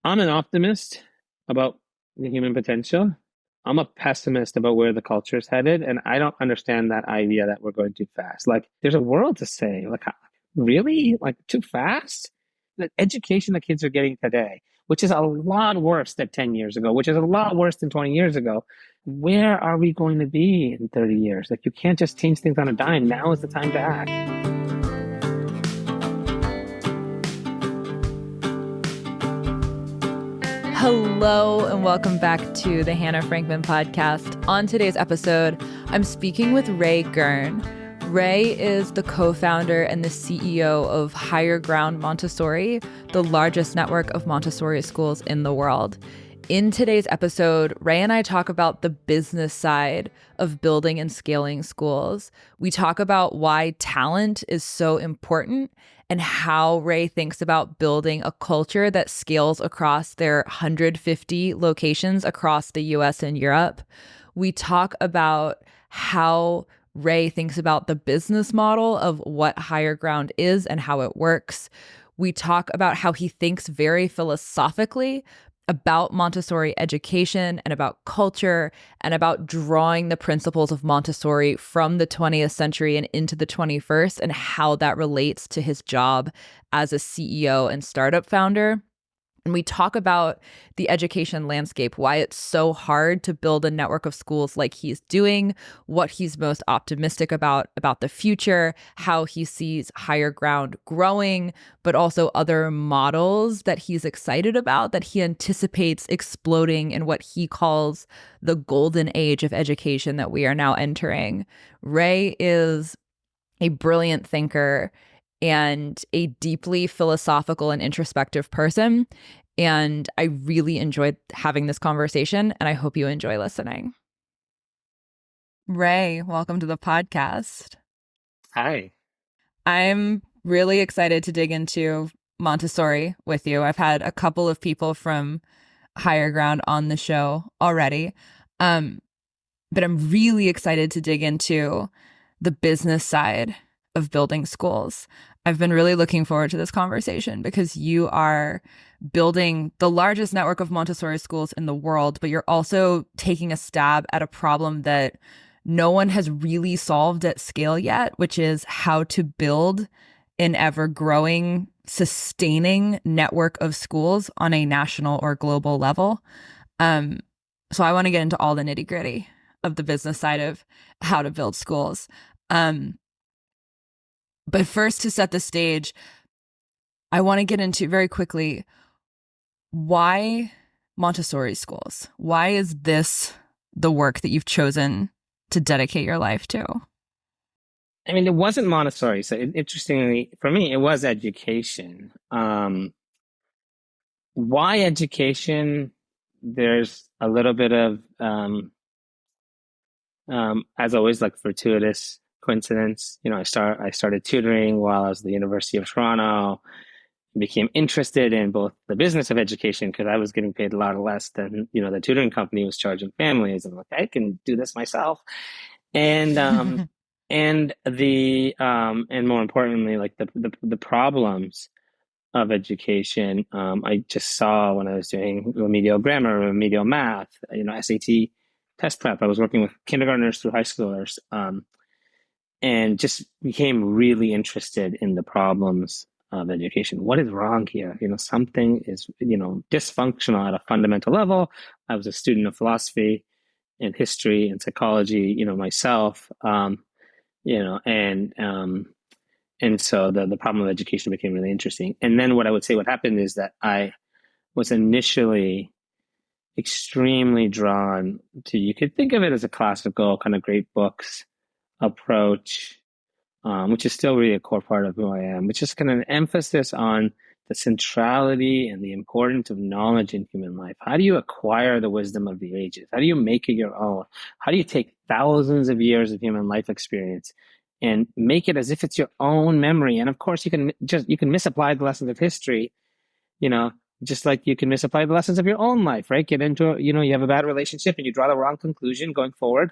I'm an optimist about the human potential. I'm a pessimist about where the culture is headed, and I don't understand that idea that we're going too fast. Like, there's a world to say. Like, really? Like, too fast? The education that kids are getting today, which is a lot worse than 10 years ago, which is a lot worse than 20 years ago. Where are we going to be in 30 years? Like, you can't just change things on a dime. Now is the time to act. Hello, and welcome back to the Hannah Frankman podcast. On today's episode, I'm speaking with Ray Girn. Ray is the co-founder and the CEO of Higher Ground Montessori, the largest network of Montessori schools in the world. In today's episode, Ray and I talk about the business side of building and scaling schools. We talk about why talent is so important and how Ray thinks about building a culture that scales across their 150 locations across the US and Europe. We talk about how Ray thinks about the business model of what Higher Ground is and how it works. We talk about how he thinks very philosophically about Montessori education and about culture and about drawing the principles of Montessori from the 20th century and into the 21st and how that relates to his job as a CEO and startup founder. And we talk about the education landscape, why it's so hard to build a network of schools like he's doing, what he's most optimistic about the future, how he sees Higher Ground growing, but also other models that he's excited about that he anticipates exploding in what he calls the golden age of education that we are now entering. Ray is a brilliant thinker and a deeply philosophical and introspective person. And I really enjoyed having this conversation, and I hope you enjoy listening. Ray, welcome to the podcast. Hi. I'm really excited to dig into Montessori with you. I've had a couple of people from Higher Ground on the show already, but I'm really excited to dig into the business side of building schools. I've been really looking forward to this conversation because you are building the largest network of Montessori schools in the world, but you're also taking a stab at a problem that no one has really solved at scale yet, which is how to build an ever-growing, sustaining network of schools on a national or global level. So I want to get into all the nitty-gritty of the business side of how to build schools. But first, to set the stage, I want to get into very quickly, why Montessori schools? Why is this the work that you've chosen to dedicate your life to? I mean, it wasn't Montessori. So interestingly, for me, it was education. Why education? There's a little bit of, as always, like fortuitous coincidence. I started tutoring while I was at the University of Toronto. Became interested in both the business of education because I was getting paid a lot less than the tutoring company was charging families, and like I can do this myself, and and more importantly, like the problems of education. I just saw when I was doing remedial grammar, remedial math, SAT test prep. I was working with kindergartners through high schoolers, and just became really interested in the problems of education. What is wrong here? Something is, dysfunctional at a fundamental level. I was a student of philosophy and history and psychology, myself, and so the problem of education became really interesting. And then what I would say what happened is that I was initially extremely drawn to, you could think of it as a classical kind of great books approach, which is still really a core part of who I am, which is kind of an emphasis on the centrality and the importance of knowledge in human life. How do you acquire the wisdom of the ages? How do you make it your own? How do you take thousands of years of human life experience and make it as if it's your own memory? And of course, you can misapply the lessons of history, you know, just like you can misapply the lessons of your own life, right? Get into, you have a bad relationship and you draw the wrong conclusion going forward.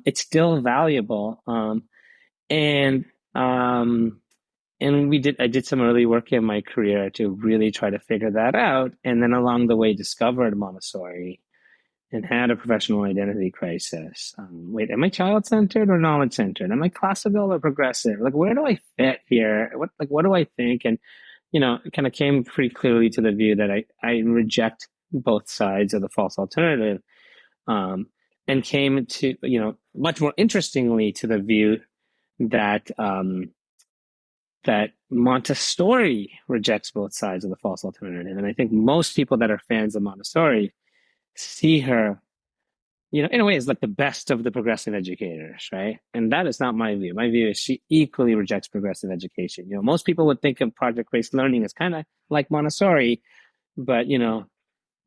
It's still valuable. And um, I did some early work in my career to really try to figure that out. And then along the way, discovered Montessori and had a professional identity crisis. Wait, am I child-centered or knowledge-centered? Am I classical or progressive? Like, where do I fit here? What do I think? And, it kind of came pretty clearly to the view that I reject both sides of the false alternative. Um, and came to, much more interestingly to the view that, that Montessori rejects both sides of the false alternative. And I think most people that are fans of Montessori see her, in a way, as like the best of the progressive educators, right? And that is not my view. My view is she equally rejects progressive education. Most people would think of project-based learning as kind of like Montessori, but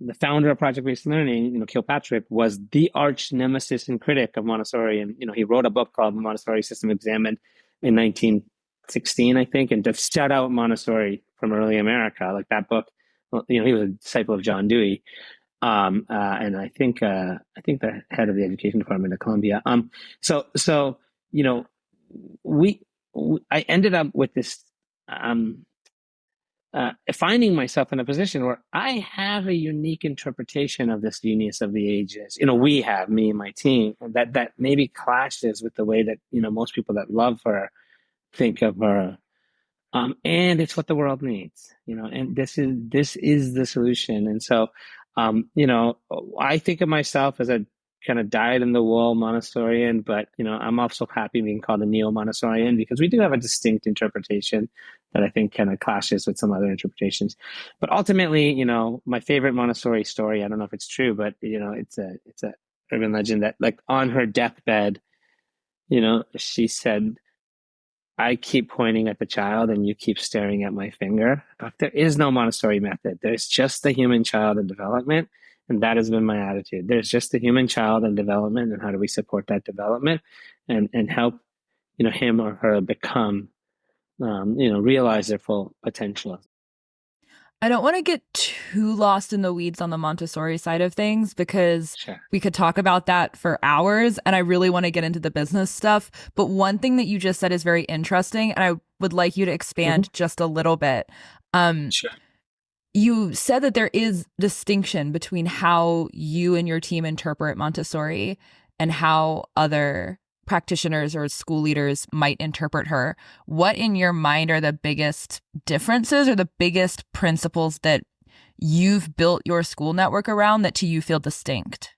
the founder of project-based learning, Kilpatrick, was the arch nemesis and critic of Montessori, and he wrote a book called Montessori System Examined in 1916, I think, and to shut out Montessori from early America, like that book. He was a disciple of John Dewey, and I think the head of the education department at Columbia. So we, I ended up with this. Finding myself in a position where I have a unique interpretation of this genius of the ages. We have, me and my team, that maybe clashes with the way that most people that love her think of her. And it's what the world needs, and this is the solution. And so, I think of myself as a kind of dyed in the wool Montessorian, but I'm also happy being called a neo-Montessorian because we do have a distinct interpretation that I think kind of clashes with some other interpretations. But ultimately, my favorite Montessori story, I don't know if it's true, but it's a urban legend that, like, on her deathbed, she said, I keep pointing at the child and you keep staring at my finger. But there is no Montessori method. There's just the human child in development. And that has been my attitude. There's just the human child in development, and how do we support that development and help, him or her become, realize their full potential. I don't want to get too lost in the weeds on the Montessori side of things because Sure. we could talk about that for hours, and I really want to get into the business stuff. But one thing that you just said is very interesting, and I would like you to expand just a little bit. Sure. You said that there is distinction between how you and your team interpret Montessori and how other practitioners or school leaders might interpret her. What in your mind are the biggest differences or the biggest principles that you've built your school network around that to you feel distinct?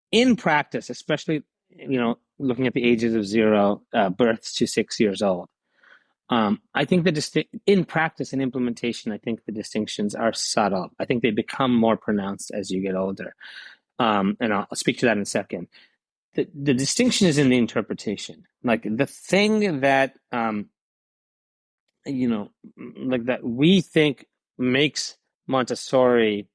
In practice, especially, looking at the ages of 0 births to 6 years old, I think in practice and implementation, I think the distinctions are subtle. I think they become more pronounced as you get older. And I'll speak to that in a second. The distinction is in the interpretation. Like the thing that, like that we think makes Montessori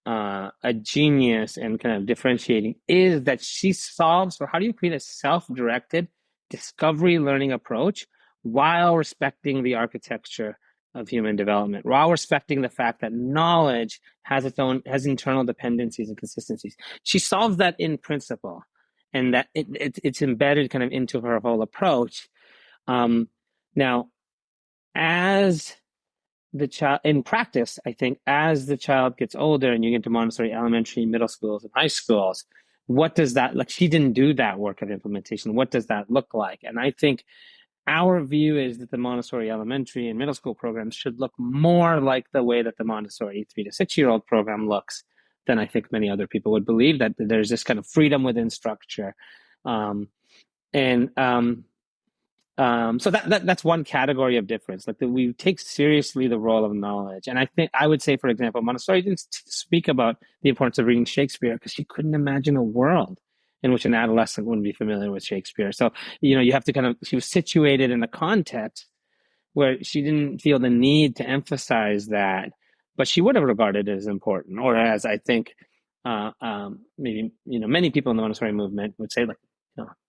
a genius and kind of differentiating is that she solves, or how do you create a self-directed discovery learning approach while respecting the architecture of human development, while respecting the fact that knowledge has internal dependencies and consistencies. She solves that in principle, and that it's embedded kind of into her whole approach. Now, as the child in practice, I think as the child gets older and you get to Montessori elementary, middle schools, and high schools, what does that, like, she didn't do that work of implementation. What does that look like? And I think our view is that the Montessori elementary and middle school programs should look more like the way that the Montessori 3 to 6 year old program looks than I think many other people would believe, that there's this kind of freedom within structure. So that's one category of difference. Like we take seriously the role of knowledge, and I would say, for example, Montessori didn't speak about the importance of reading Shakespeare because she couldn't imagine a world in which an adolescent wouldn't be familiar with Shakespeare. So you have to she was situated in a context where she didn't feel the need to emphasize that, but she would have regarded it as important, or as I think maybe many people in the Montessori movement would say, like,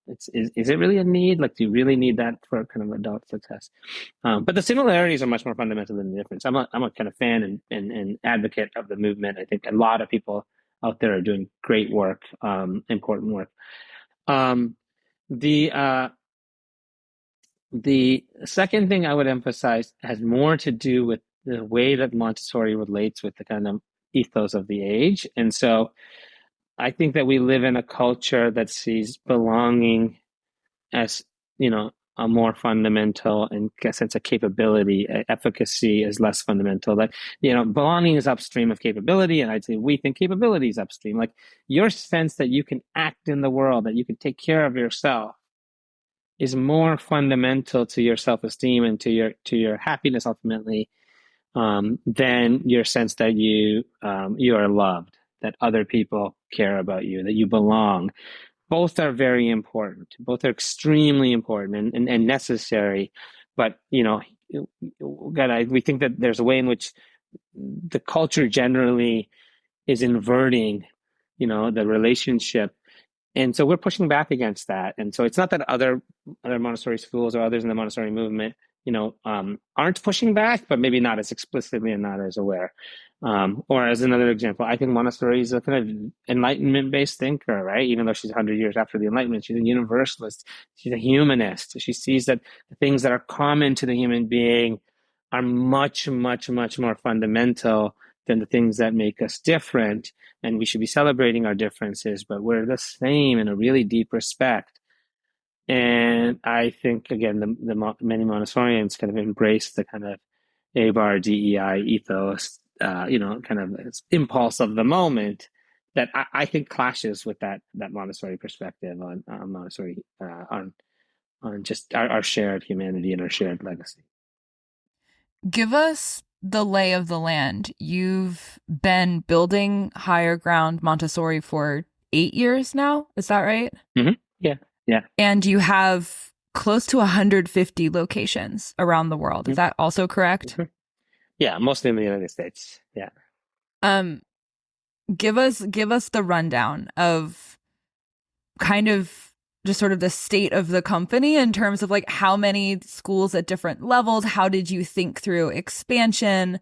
is it really a need? Like, do you really need that for kind of adult success? But the similarities are much more fundamental than the difference. I'm a kind of fan and advocate of the movement. I think a lot of people out there are doing great work, important work. The The second thing I would emphasize has more to do with the way that Montessori relates with the kind of ethos of the age. And so I think that we live in a culture that sees belonging as, a more fundamental and a sense of capability. Efficacy is less fundamental. That, belonging is upstream of capability. And I'd say we think capability is upstream. Like your sense that you can act in the world, that you can take care of yourself is more fundamental to your self-esteem and to your happiness ultimately, than your sense that you are loved, that other people care about you, that you belong. Both are very important. Both are extremely important and necessary. But we think that there's a way in which the culture generally is inverting, the relationship, and so we're pushing back against that. And so it's not that other Montessori schools or others in the Montessori movement, aren't pushing back, but maybe not as explicitly and not as aware. Or as another example, I think Montessori is a kind of Enlightenment-based thinker, right? Even though she's 100 years after the Enlightenment, she's a universalist. She's a humanist. She sees that the things that are common to the human being are much, much, much more fundamental than the things that make us different. And we should be celebrating our differences, but we're the same in a really deep respect. And I think, again, the many Montessorians kind of embrace the kind of A-bar DEI ethos, kind of impulse of the moment that I think clashes with that Montessori perspective on Montessori, on just our shared humanity and our shared legacy. Give us the lay of the land. You've been building Higher Ground Montessori for 8 years now. Is that right? Mm-hmm. Yeah. Yeah. And you have close to 150 locations around the world. Is that also correct? Mm-hmm. Yeah, mostly in the United States. Yeah. Give us the rundown of kind of just sort of the state of the company in terms of like how many schools at different levels. How did you think through expansion?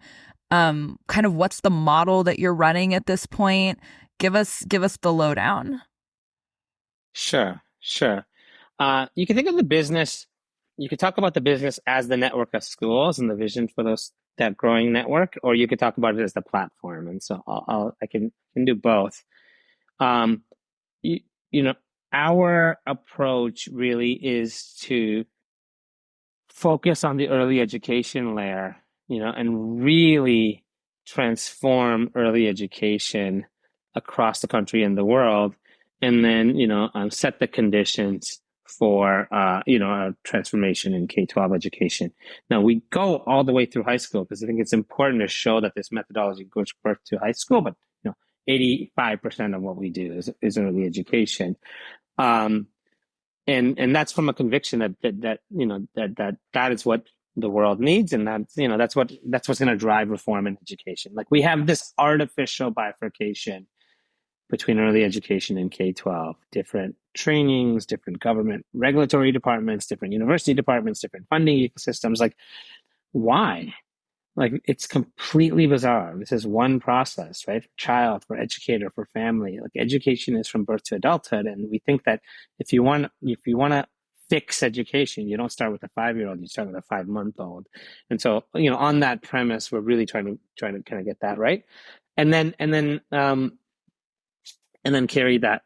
Kind of what's the model that you're running at this point? Give us the lowdown. Sure. You can think of the business, you could talk about the business as the network of schools and the vision for that growing network, or you could talk about it as the platform. And so I can do both. You, our approach really is to focus on the early education layer, and really transform early education across the country and the world, and then, set the conditions for, a transformation in K-12 education. Now, we go all the way through high school because I think it's important to show that this methodology goes birth to high school, but, 85% of what we do is early education. And that's from a conviction that is what the world needs, and that's what's going to drive reform in education. Like we have this artificial bifurcation between early education and K-12, different trainings, different government regulatory departments, different university departments, different funding ecosystems. Like, why? Like, it's completely bizarre. This is one process, right? For child, for educator, for family. Like, education is from birth to adulthood, and we think that if you want to fix education, you don't start with a 5-year-old, you start with a 5-month-old. And so, on that premise, we're really trying to kind of get that right, and then carry that,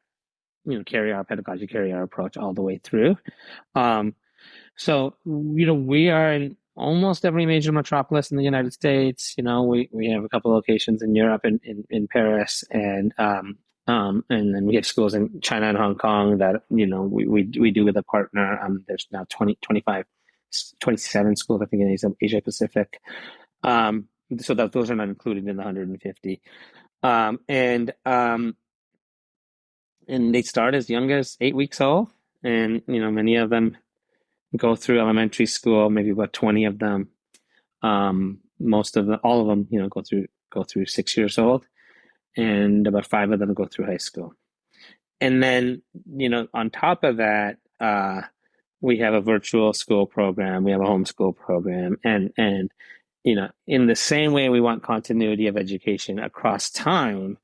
carry our pedagogy, carry our approach all the way through. So, we are in almost every major metropolis in the United States. We have a couple of locations in Europe and in Paris, and then we have schools in China and Hong Kong that, we do with a partner. There's now 27 schools, I think, in Asia Pacific. So that those are not included in the 150. And they start as young as 8 weeks old. And, many of them go through elementary school, maybe about 20 of them. All of them, go through 6 years old, and about 5 of them go through high school. And then, on top of that, we have a virtual school program, we have a homeschool program, and in the same way we want continuity of education across time,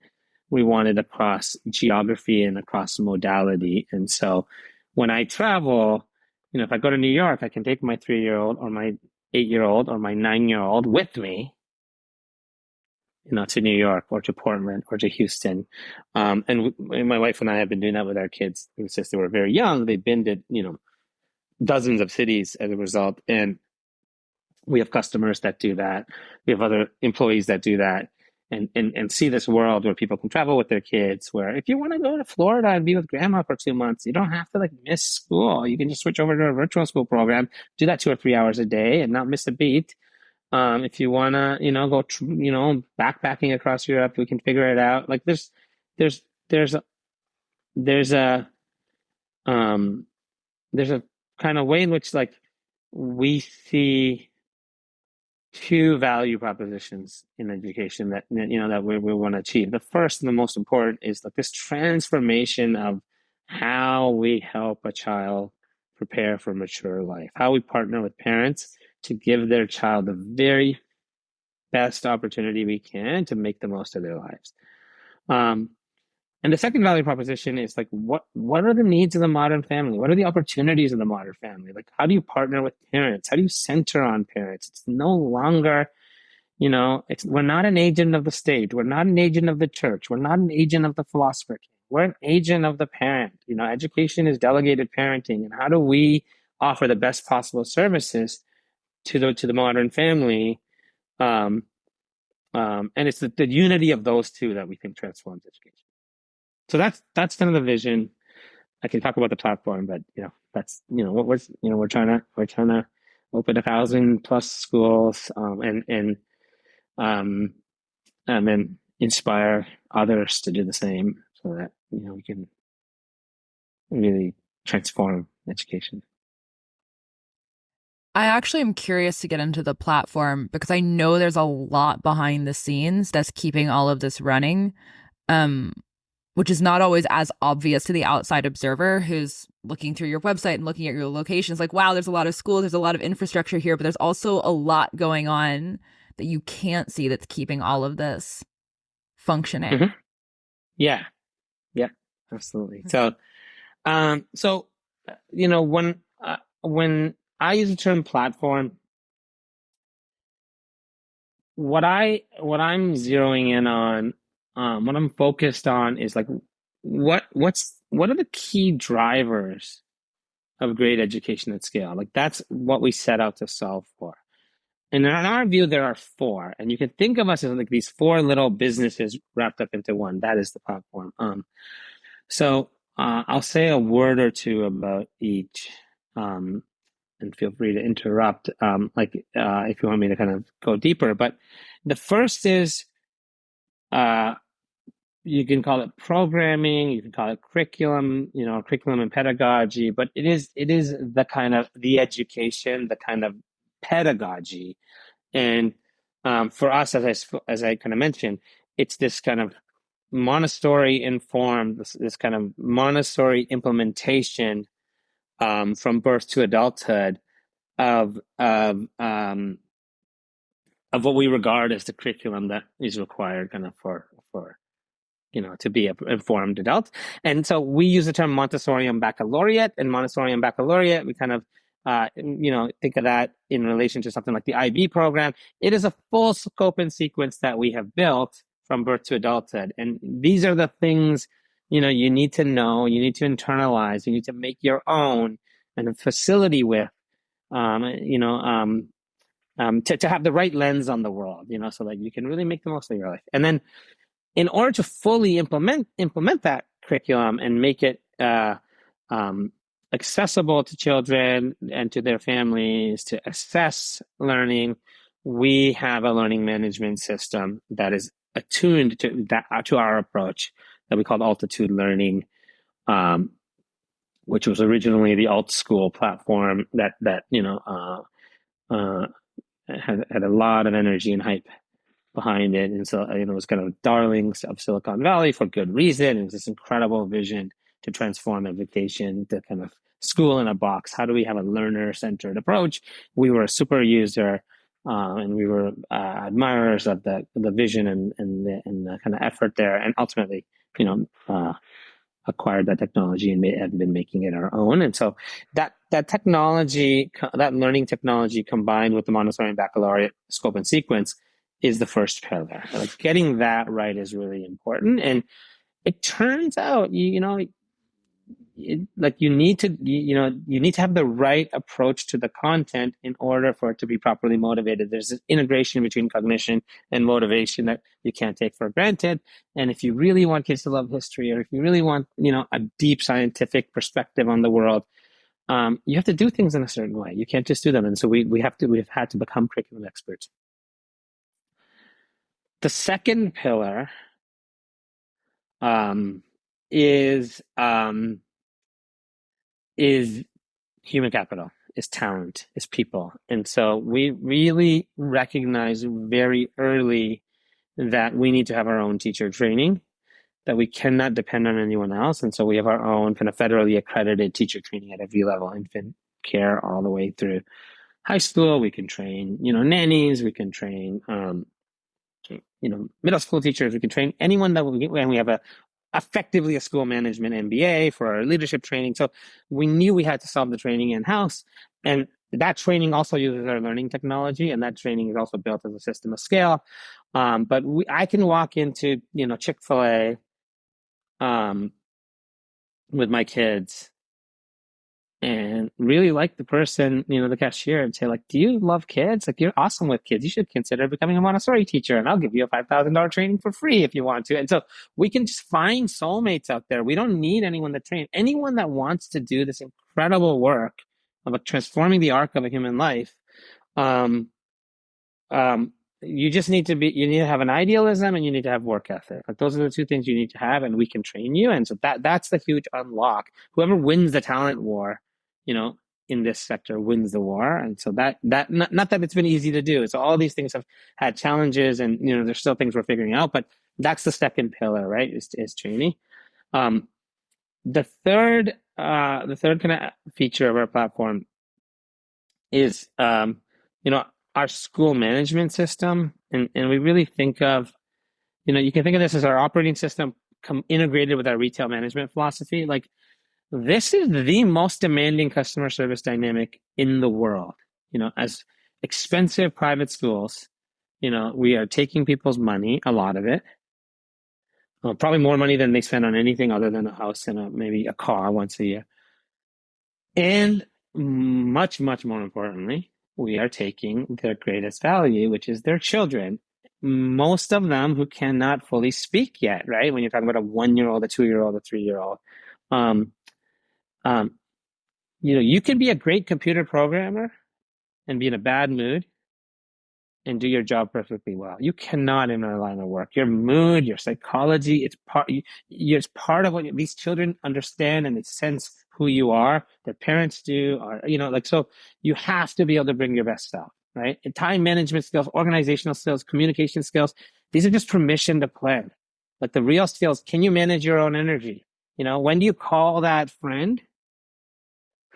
we want it across geography and across modality. And so when I travel, if I go to New York, I can take my 3-year-old or my 8-year-old or my 9-year-old with me, to New York or to Portland or to Houston. And my wife and I have been doing that with our kids since they were very young. They've been to, dozens of cities as a result. And we have customers that do that. We have other employees that do that, and see this world where people can travel with their kids, where if you want to go to Florida and be with grandma for 2 months, you don't have to like miss school. You can just switch over to a virtual school program, do that 2 or 3 hours a day and not miss a beat. If you want to, go, backpacking across Europe, we can figure it out. Like there's, there's, a, there's a, um, there's a kind of way in which like we see two value propositions in education that we want to achieve. The first and the most important is like this transformation of how we help a child prepare for mature life, how we partner with parents to give their child the very best opportunity we can to make the most of their lives. And the second value proposition is like, what are the needs of the modern family? What are the opportunities of the modern family? Like, how do you partner with parents? How do you center on parents? It's no longer, we're not an agent of the state. We're not an agent of the church. We're not an agent of the philosopher. We're an agent of the parent. Education is delegated parenting. And how do we offer the best possible services to the modern family? And it's the unity of those two that we think transforms education. So that's kind of the vision. I can talk about the platform, but that's what we're trying to open 1,000+ schools, um, and then inspire others to do the same, so that we can really transform education. I actually am curious to get into the platform because I know there's a lot behind the scenes that's keeping all of this running. Which is not always as obvious to the outside observer who's looking through your website and looking at your locations. Like, wow, there's a lot of schools, there's a lot of infrastructure here, but there's also a lot going on that you can't see that's keeping all of this functioning. Mm-hmm. Yeah, absolutely. So, when I use the term platform, what I'm zeroing in on, what I'm focused on is like, what are the key drivers of great education at scale? Like that's what we set out to solve for. And in our view, there are four, and you can think of us as like these four little businesses wrapped up into one. That is the platform. So I'll say a word or two about each, and feel free to interrupt, if you want me to kind of go deeper. But the first is, you can call it programming, you can call it curriculum, curriculum and pedagogy, but it is the kind of the education, the kind of pedagogy. And for us, as I kind of mentioned, it's this kind of Montessori informed, this kind of Montessori implementation, from birth to adulthood of what we regard as the curriculum that is required kind of for to be an informed adult. And so we use the term Montessori Baccalaureate, and Montessori Baccalaureate, we kind of, think of that in relation to something like the IB program. It is a full scope and sequence that we have built from birth to adulthood. And these are the things, you need to know, you need to internalize, you need to make your own, and a facility with, to have the right lens on the world, so that you can really make the most of your life. And then in order to fully implement that curriculum and make it accessible to children and to their families to assess learning, we have a learning management system that is attuned to our approach that we called Altitude Learning, which was originally the Alt School platform that had a lot of energy and hype behind it. And so, it was kind of darlings of Silicon Valley for good reason. It was this incredible vision to transform education, to kind of school in a box. How do we have a learner-centered approach? We were a super user, and we were admirers of the vision and the kind of effort there, and ultimately, acquired that technology and have been making it our own. And so that that technology, that learning technology combined with the Montessori and baccalaureate scope and sequence is the first pillar. Like getting that right is really important. And it turns out, like you need to have the right approach to the content in order for it to be properly motivated. There's this integration between cognition and motivation that you can't take for granted. And if you really want kids to love history, or if you really want, a deep scientific perspective on the world, you have to do things in a certain way. You can't just do them. And so we've had to become curriculum experts. The second pillar is human capital, is talent, is people. And so we really recognize very early that we need to have our own teacher training, that we cannot depend on anyone else. And so we have our own kind of federally accredited teacher training at every level, infant care all the way through high school. We can train, nannies, we can train, middle school teachers, we can train anyone and we have effectively a school management MBA for our leadership training. So we knew we had to solve the training in-house. And that training also uses our learning technology, and that training is also built as a system of scale. But I can walk into, Chick-fil-A with my kids and really like the person, the cashier, and say, like, do you love kids? Like, you're awesome with kids. You should consider becoming a Montessori teacher, and I'll give you a $5,000 training for free if you want to. And so we can just find soulmates out there. We don't need anyone to train. Anyone that wants to do this incredible work of transforming the arc of a human life, you just need to have an idealism, and you need to have work ethic. Like, those are the two things you need to have, and we can train you. And so that's the huge unlock. Whoever wins the talent war, in this sector wins the war. And so that not that it's been easy to do. So all these things have had challenges, and there's still things we're figuring out, but that's the second pillar, right? Is training. The third kind of feature of our platform is our school management system. And we really think of, you can think of this as our operating system integrated with our retail management philosophy. Like, this is the most demanding customer service dynamic in the world. As expensive private schools, we are taking people's money, a lot of it, probably more money than they spend on anything other than a house and maybe a car once a year. And much, much more importantly, we are taking their greatest value, which is their children. Most of them who cannot fully speak yet, right? When you're talking about a 1-year-old, a 2-year-old, a 3-year-old. You can be a great computer programmer and be in a bad mood and do your job perfectly well. You cannot in our line of work. Your mood, your psychology, it's part of what these children understand, and they sense who you are. Their parents do, so you have to be able to bring your best self, right? And time management skills, organizational skills, communication skills. These are just permission to play. Like, the real skills, can you manage your own energy? When do you call that friend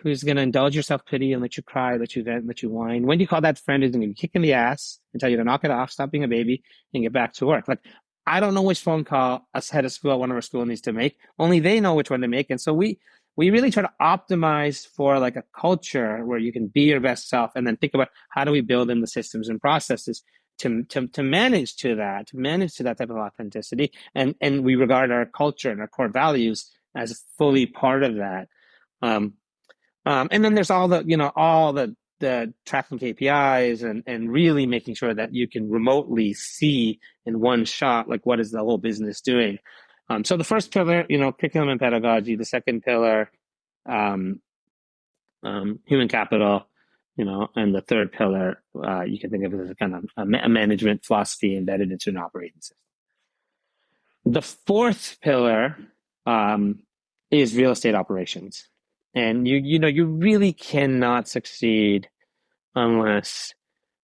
who's going to indulge your self-pity and let you cry, let you vent, let you whine? When do you call that friend who's going to kick in the ass and tell you to knock it off, stop being a baby, and get back to work? Like, I don't know which phone call us head of school at one of our school needs to make. Only they know which one to make. And so we really try to optimize for like a culture where you can be your best self, and then think about how do we build in the systems and processes to manage to that type of authenticity. And we regard our culture and our core values as fully part of that. And then there's all the tracking KPIs and really making sure that you can remotely see in one shot, like, what is the whole business doing. So the first pillar, curriculum and pedagogy. The second pillar, human capital, and the third pillar, you can think of it as a kind of a management philosophy embedded into an operating system. The fourth pillar is real estate operations. And you really cannot succeed unless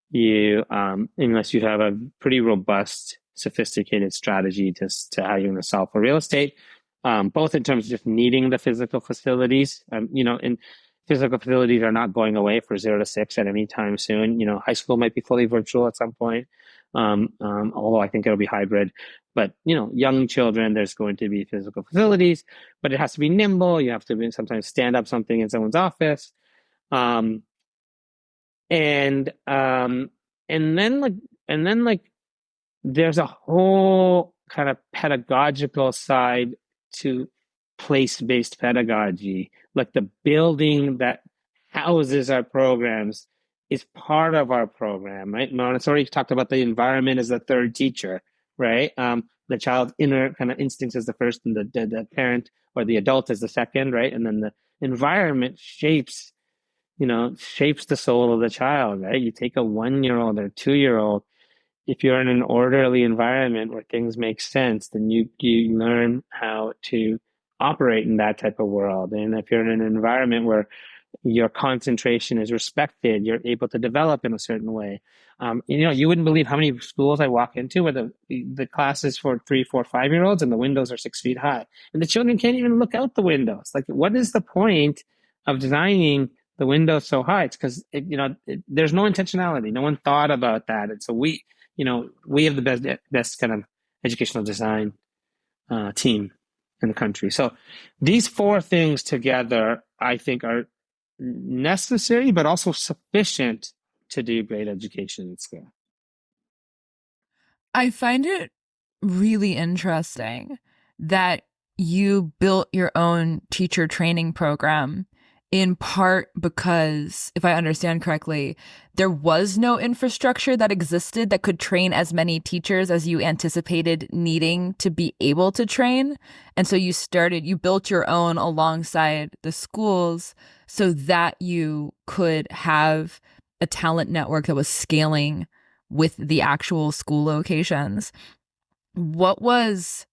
you have a pretty robust, sophisticated strategy to how you're going to solve for real estate, both in terms of just needing the physical facilities. And physical facilities are not going away for 0 to 6 at any time soon. High school might be fully virtual at some point, although I think it'll be hybrid. But, young children, there's going to be physical facilities, but it has to be nimble. You have to sometimes stand up something in someone's office. Um, and um, and then like there's a whole kind of pedagogical side to place-based pedagogy, like the building that houses our programs is part of our program, right? Montessori talked about the environment as the third teacher, right? The child's inner kind of instincts as the first, and the parent or the adult as the second, right? And then the environment shapes the soul of the child, right? You take a 1 year old or 2 year old, if you're in an orderly environment where things make sense, then you learn how to operate in that type of world. And if you're in an environment where your concentration is respected, you're able to develop in a certain way. You wouldn't believe how many schools I walk into where the class is for 3, 4, 5 year olds and the windows are 6 feet high, and the children can't even look out the windows. Like, what is the point of designing the windows so high? It's because there's no intentionality. No one thought about that, and so we have the best kind of educational design team in the country. So these four things together, I think, are necessary, but also sufficient to do great education in school. I find it really interesting that you built your own teacher training program in part because, if I understand correctly, there was no infrastructure that existed that could train as many teachers as you anticipated needing to be able to train. And so you built your own alongside the schools so that you could have a talent network that was scaling with the actual school locations. What was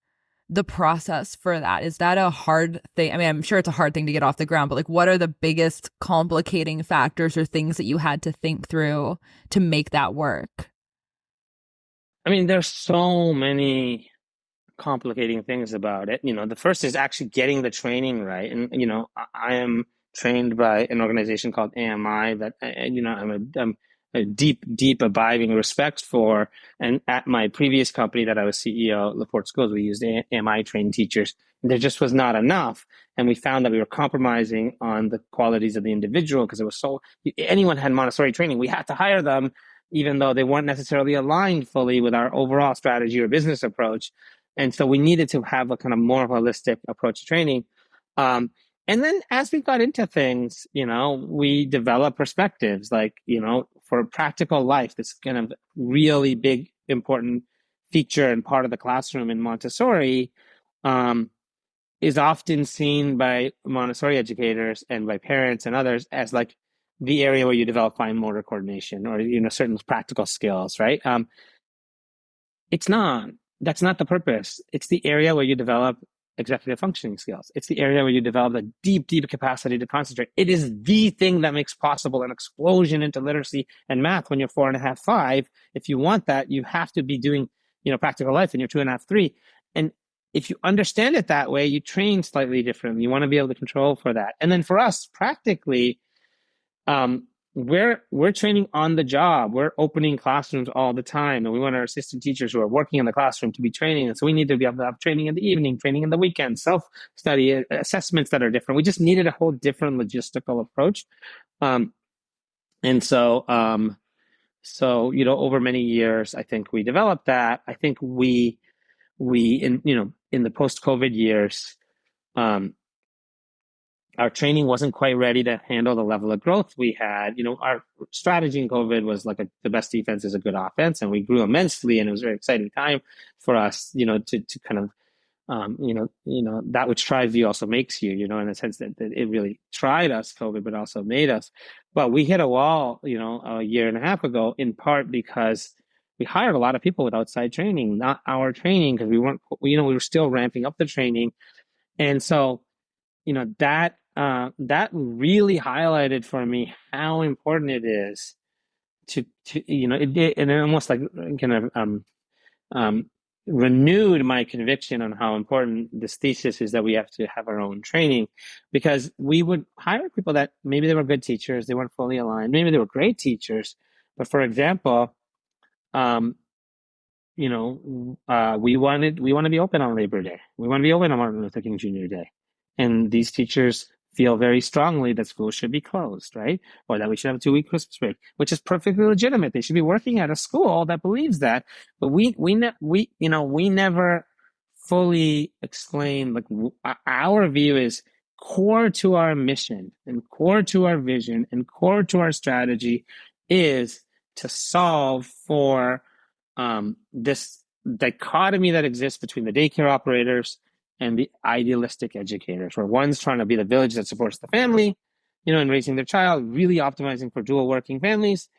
the process for that? Is that a hard thing? I mean, I'm sure it's a hard thing to get off the ground, but like, what are the biggest complicating factors or things that you had to think through to make that work? I mean, there's so many complicating things about it. The first is actually getting the training right. And, I am trained by an organization called AMI that, I'm a deep, deep abiding respect for. And at my previous company that I was CEO, LaPorte Schools, we used AMI trained teachers. There just was not enough. And we found that we were compromising on the qualities of the individual because anyone had Montessori training, we had to hire them, even though they weren't necessarily aligned fully with our overall strategy or business approach. And so we needed to have a kind of more holistic approach to training. And then as we got into things, we developed perspectives like, for practical life, this kind of really big, important feature and part of the classroom in Montessori is often seen by Montessori educators and by parents and others as like the area where you develop fine motor coordination or, certain practical skills, right? It's not. That's not the purpose. It's the area where you develop executive functioning skills. It's the area where you develop a deep, deep capacity to concentrate. It is the thing that makes possible an explosion into literacy and math when you're 4.5, 5. If you want that, you have to be doing, practical life when you're 2.5, 3. And if you understand it that way, you train slightly differently. You want to be able to control for that. And then for us, practically, we're training on the job. We're opening classrooms all the time, and we want our assistant teachers who are working in the classroom to be training. And so we need to be able to have training in the evening, training in the weekend, self-study, assessments that are different. We just needed a whole different logistical approach. And so over many years, I think we developed that. I think we in the post-COVID years, our training wasn't quite ready to handle the level of growth we had. Our strategy in COVID was like the best defense is a good offense, and we grew immensely, and it was a very exciting time for us, to kind of, that which tries you also makes you, in the sense that it really tried us, COVID, but also made us. But we hit a wall, a year and a half ago, in part because we hired a lot of people with outside training, not our training, because we were still ramping up the training. And so, that really highlighted for me how important it is to and it almost like kind of renewed my conviction on how important this thesis is that we have to have our own training, because we would hire people that maybe they were good teachers, they weren't fully aligned, maybe they were great teachers, but for example, we want to be open on Labor Day, we want to be open on Martin Luther King Jr. Day. And these teachers feel very strongly that schools should be closed, right? Or that we should have a 2 week Christmas break, which is perfectly legitimate. They should be working at a school that believes that. But we never fully explain, like, our view is core to our mission and core to our vision and core to our strategy is to solve for this dichotomy that exists between the daycare operators and the idealistic educators, where one's trying to be the village that supports the family, in raising their child, really optimizing for dual working families,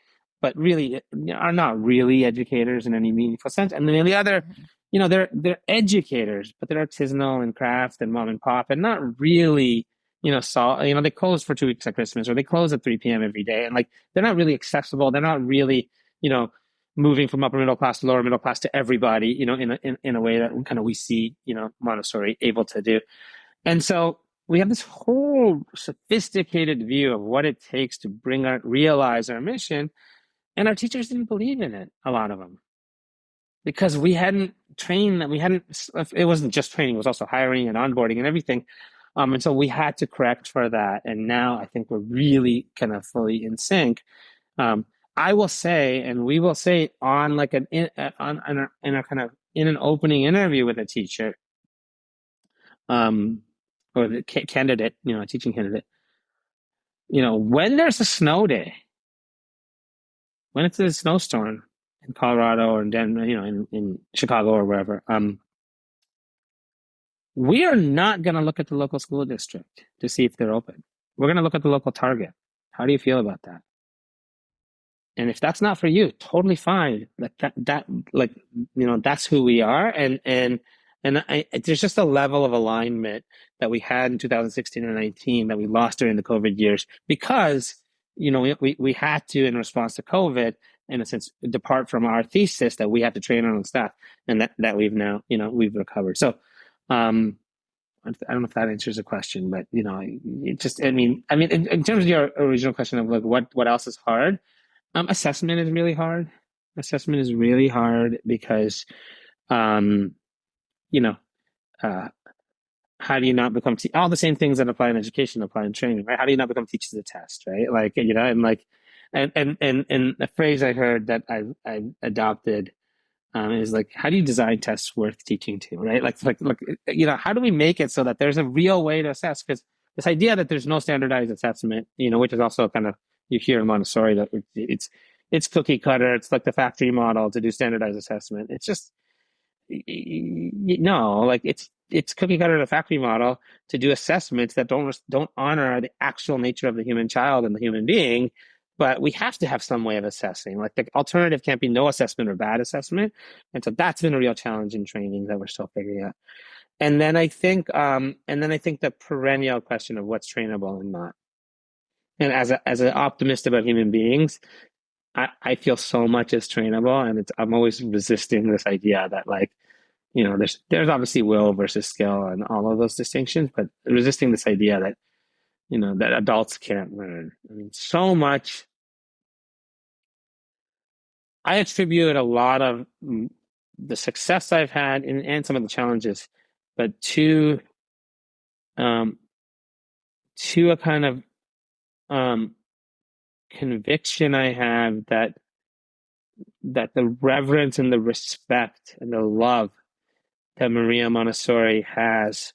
but really are not really educators in any meaningful sense. And then the other, they're educators, but they're artisanal and craft and mom and pop, and not really, they close for 2 weeks at Christmas, or they close at 3 p.m. every day, and like they're not really accessible. They're not really, moving from upper middle class to lower middle class to everybody, in a way that kind of we see, Montessori able to do. And so we have this whole sophisticated view of what it takes to realize our mission. And our teachers didn't believe in it, a lot of them, because we hadn't trained them. It wasn't just training, it was also hiring and onboarding and everything. And so we had to correct for that. And now I think we're really kind of fully in sync. I will say, and we will say on like in an opening interview with a teacher, or the candidate, a teaching candidate, when there's a snow day, when it's a snowstorm in Colorado or in Denver, in Chicago or wherever, we are not going to look at the local school district to see if they're open. We're going to look at the local Target. How do you feel about that? And if that's not for you, totally fine. That's who we are. And there's just a level of alignment that we had in 2016 and 19 that we lost during the COVID years because, we had to, in response to COVID, in a sense, depart from our thesis that we have to train our own staff, and that we've now, we've recovered. So, I don't know if that answers the question, but, in terms of your original question of like, what else is hard? Assessment is really hard. Assessment is really hard because, how do you not become all the same things that apply in education apply in training, right? How do you not become teachers of the test, right? Like, and like, and a phrase I heard that I adopted is like, how do you design tests worth teaching to, right? Like, how do we make it so that there's a real way to assess? Because this idea that there's no standardized assessment, which is also kind of, you hear in Montessori that it's cookie cutter. It's like the factory model to do standardized assessment. It's just, like it's cookie cutter the factory model to do assessments that don't honor the actual nature of the human child and the human being. But we have to have some way of assessing. Like the alternative can't be no assessment or bad assessment. And so that's been a real challenge in training that we're still figuring out. And then I think the perennial question of what's trainable and not. And as an optimist about human beings, I feel so much is trainable, and I'm always resisting this idea that like, there's obviously will versus skill and all of those distinctions, but resisting this idea that, that adults can't learn. I mean, so much. I attribute a lot of the success I've had and some of the challenges, but to a kind of conviction I have that the reverence and the respect and the love that Maria Montessori has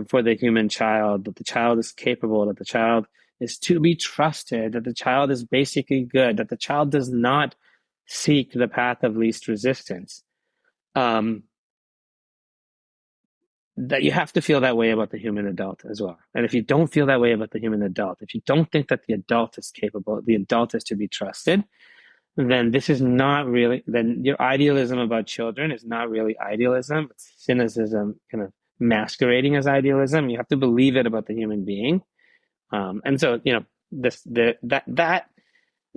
for the human child, that the child is capable, that the child is to be trusted, that the child is basically good, that the child does not seek the path of least resistance. That you have to feel that way about the human adult as well. And if you don't feel that way about the human adult, if you don't think that the adult is capable, the adult is to be trusted, then then your idealism about children is not really idealism. It's cynicism kind of masquerading as idealism. You have to believe it about the human being. And so,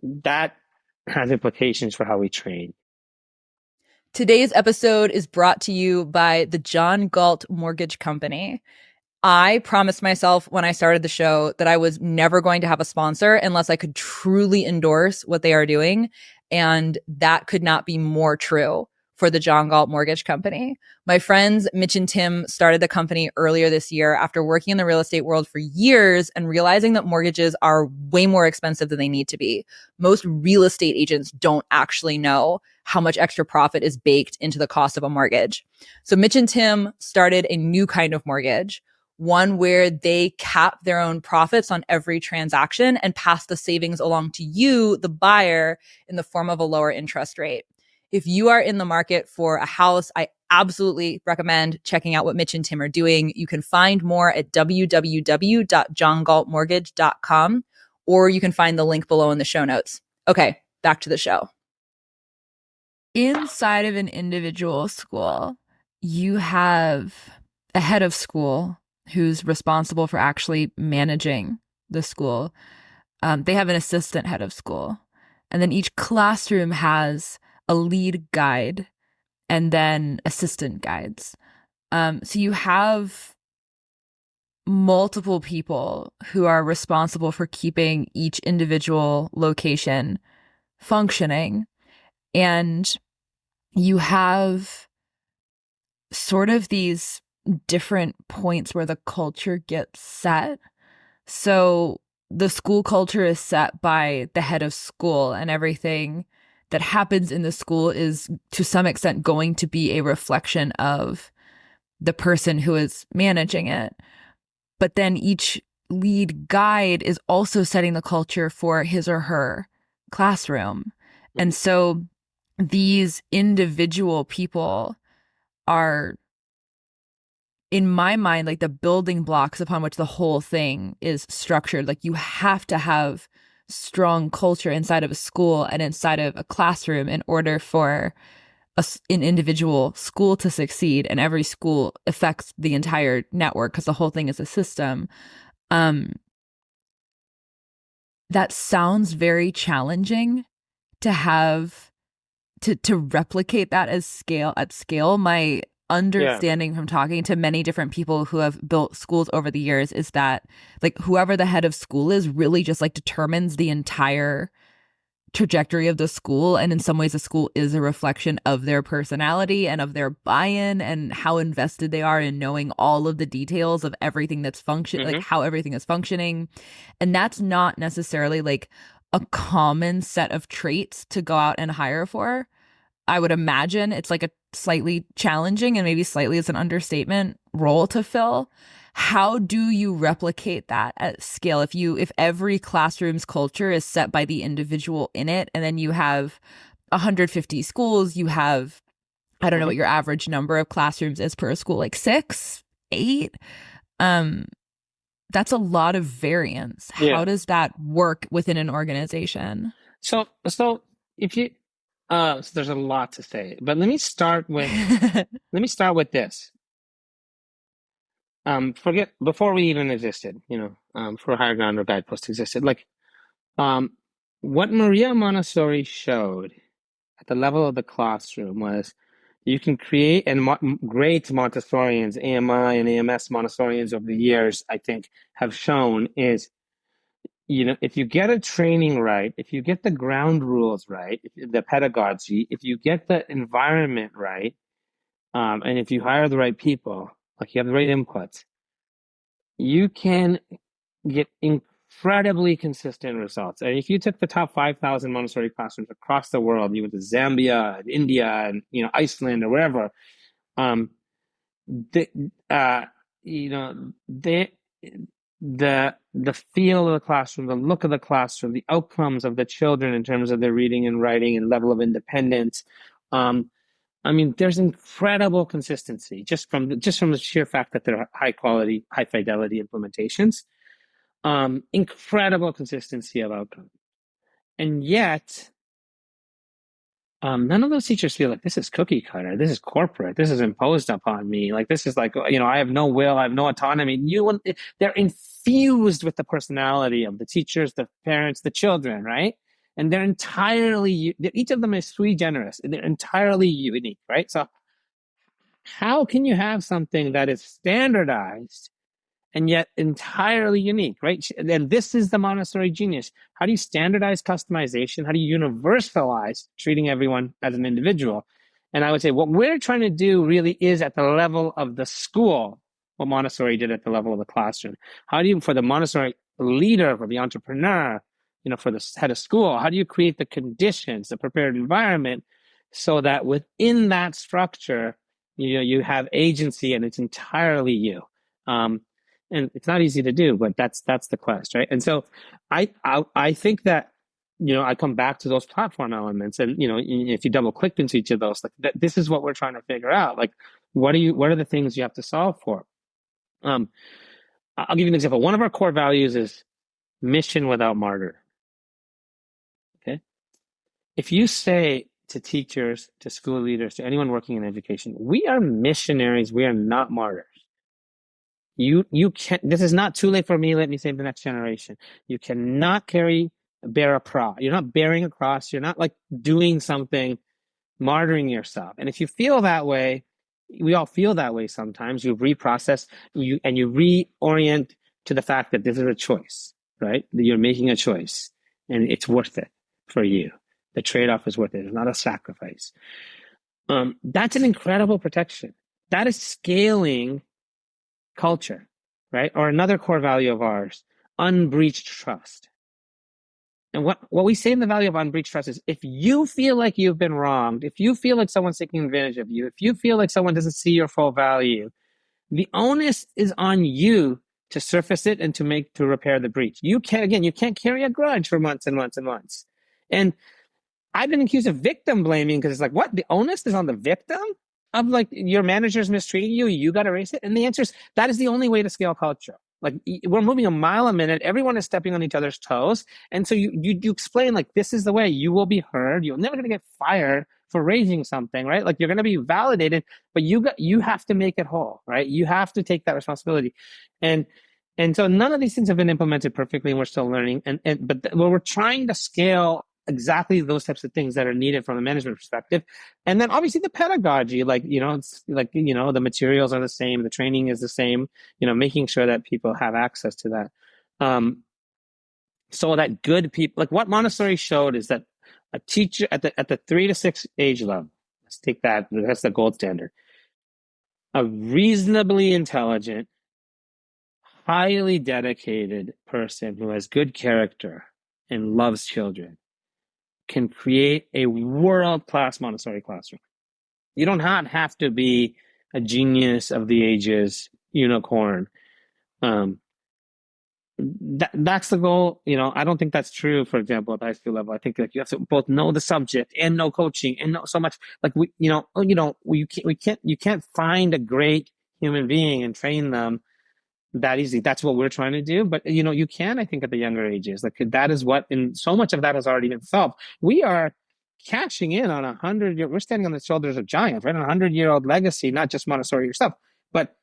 that has implications for how we train. Today's episode is brought to you by the John Galt Mortgage Company. I promised myself when I started the show that I was never going to have a sponsor unless I could truly endorse what they are doing. And that could not be more true. for the John Galt Mortgage Company. My friends Mitch and Tim started the company earlier this year after working in the real estate world for years and realizing that mortgages are way more expensive than they need to be. Most real estate agents don't actually know how much extra profit is baked into the cost of a mortgage. So Mitch and Tim started a new kind of mortgage, one where they cap their own profits on every transaction and pass the savings along to you, the buyer, in the form of a lower interest rate. If you are in the market for a house, I absolutely recommend checking out what Mitch and Tim are doing. You can find more at www.johngaltmortgage.com, or you can find the link below in the show notes. Okay, back to the show. Inside of an individual school, you have a head of school who's responsible for actually managing the school. They have an assistant head of school. And then each classroom has a lead guide and then assistant guides. So you have multiple people who are responsible for keeping each individual location functioning. And you have sort of these different points where the culture gets set. So the school culture is set by the head of school, and everything that happens in the school is to some extent going to be a reflection of the person who is managing it. But then each lead guide is also setting the culture for his or her classroom. And so these individual people are, in my mind, like the building blocks upon which the whole thing is structured. Like you have to have strong culture inside of a school and inside of a classroom in order for an individual school to succeed. And every school affects the entire network because the whole thing is a system. That sounds very challenging to have to replicate that at scale. My understanding from talking to many different people who have built schools over the years is that like whoever the head of school is really just like determines the entire trajectory of the school, and in some ways the school is a reflection of their personality and of their buy-in and how invested they are in knowing all of the details of everything that's like how everything is functioning. And that's not necessarily like a common set of traits to go out and hire for. I would imagine it's like a slightly challenging, and maybe slightly is an understatement, role to fill. How do you replicate that at scale? If every classroom's culture is set by the individual in it, and then you have 150 schools, you have, I don't know what your average number of classrooms is per school, like 6, 8. That's a lot of variance. Yeah. How does that work within an organization? So if you so there's a lot to say, but let me start with this. Forget before we even existed, for Higher Ground or Guidepost existed. Like, what Maria Montessori showed at the level of the classroom was you can create, and great Montessorians, AMI and AMS Montessorians over the years, I think, have shown is, if you get a training right, if you get the ground rules right, the pedagogy, if you get the environment right, and if you hire the right people, like you have the right inputs, you can get incredibly consistent results. And if you took the top 5,000 Montessori classrooms across the world, you went to Zambia, and India, and Iceland or wherever, the feel of the classroom, the look of the classroom, the outcomes of the children in terms of their reading and writing and level of independence. There's incredible consistency just from the sheer fact that they're high quality, high fidelity implementations. Incredible consistency of outcome. And yet, none of those teachers feel like this is cookie cutter, this is corporate, this is imposed upon me. Like, this is like, I have no will, I have no autonomy. They're infused with the personality of the teachers, the parents, the children, right? And they're entirely, each of them is sui generis, and they're entirely unique, right? So how can you have something that is standardized and yet entirely unique, right? And this is the Montessori genius. How do you standardize customization? How do you universalize treating everyone as an individual? And I would say what we're trying to do really is at the level of the school, what Montessori did at the level of the classroom. How do you, for the Montessori leader, for the entrepreneur, for the head of school, how do you create the conditions, the prepared environment so that within that structure, you have agency and it's entirely you. Um, and it's not easy to do, but that's the quest, right? And so I think that I come back to those platform elements, and if you double click into each of those, like this is what we're trying to figure out. Like, what are the things you have to solve for? Um, I'll give you an example. One of our core values is mission without martyr. Okay, if you say to teachers, to school leaders, to anyone working in education, we are missionaries. We are not martyrs. You can't. This is not too late for me. Let me save the next generation. You cannot bear a cross. You're not bearing a cross. You're not like doing something, martyring yourself. And if you feel that way, we all feel that way sometimes. You reprocess, you reorient to the fact that this is a choice, right? That you're making a choice, and it's worth it for you. The trade-off is worth it. It's not a sacrifice. That's an incredible protection. That is scaling culture, right? Or another core value of ours, unbreached trust. And what we say in the value of unbreached trust is if you feel like you've been wronged, if you feel like someone's taking advantage of you, if you feel like someone doesn't see your full value, the onus is on you to surface it and to repair the breach. You can't carry a grudge for months and months and months. And I've been accused of victim blaming because it's like, what? The onus is on the victim of like your manager's mistreating you. You got to erase it. And the answer is that is the only way to scale culture. Like we're moving a mile a minute. Everyone is stepping on each other's toes. And so you explain like, this is the way you will be heard. You're never going to get fired for raising something, right? Like you're going to be validated, but you have to make it whole, right? You have to take that responsibility. And so none of these things have been implemented perfectly, and we're still learning. But we're trying to scale exactly those types of things that are needed from a management perspective. And then obviously the pedagogy, it's like, the materials are the same, the training is the same, making sure that people have access to that. So that good people, like what Montessori showed is that a teacher at the 3 to 6 age level, let's take that's the gold standard. A reasonably intelligent, highly dedicated person who has good character and loves children can create a world-class Montessori classroom. You don't have to be a genius of the ages, unicorn. That's the goal. I don't think that's true, for example, at the high school level. I think like you have to both know the subject and know coaching and know so much. Like you can't find a great human being and train them that easy. That's what we're trying to do. But you can, I think, at the younger ages. Like that is what, and so much of that has already been solved. We are cashing in on 100 year. We're standing on the shoulders of giants, right? On 100-year-old legacy, not just Montessori yourself, but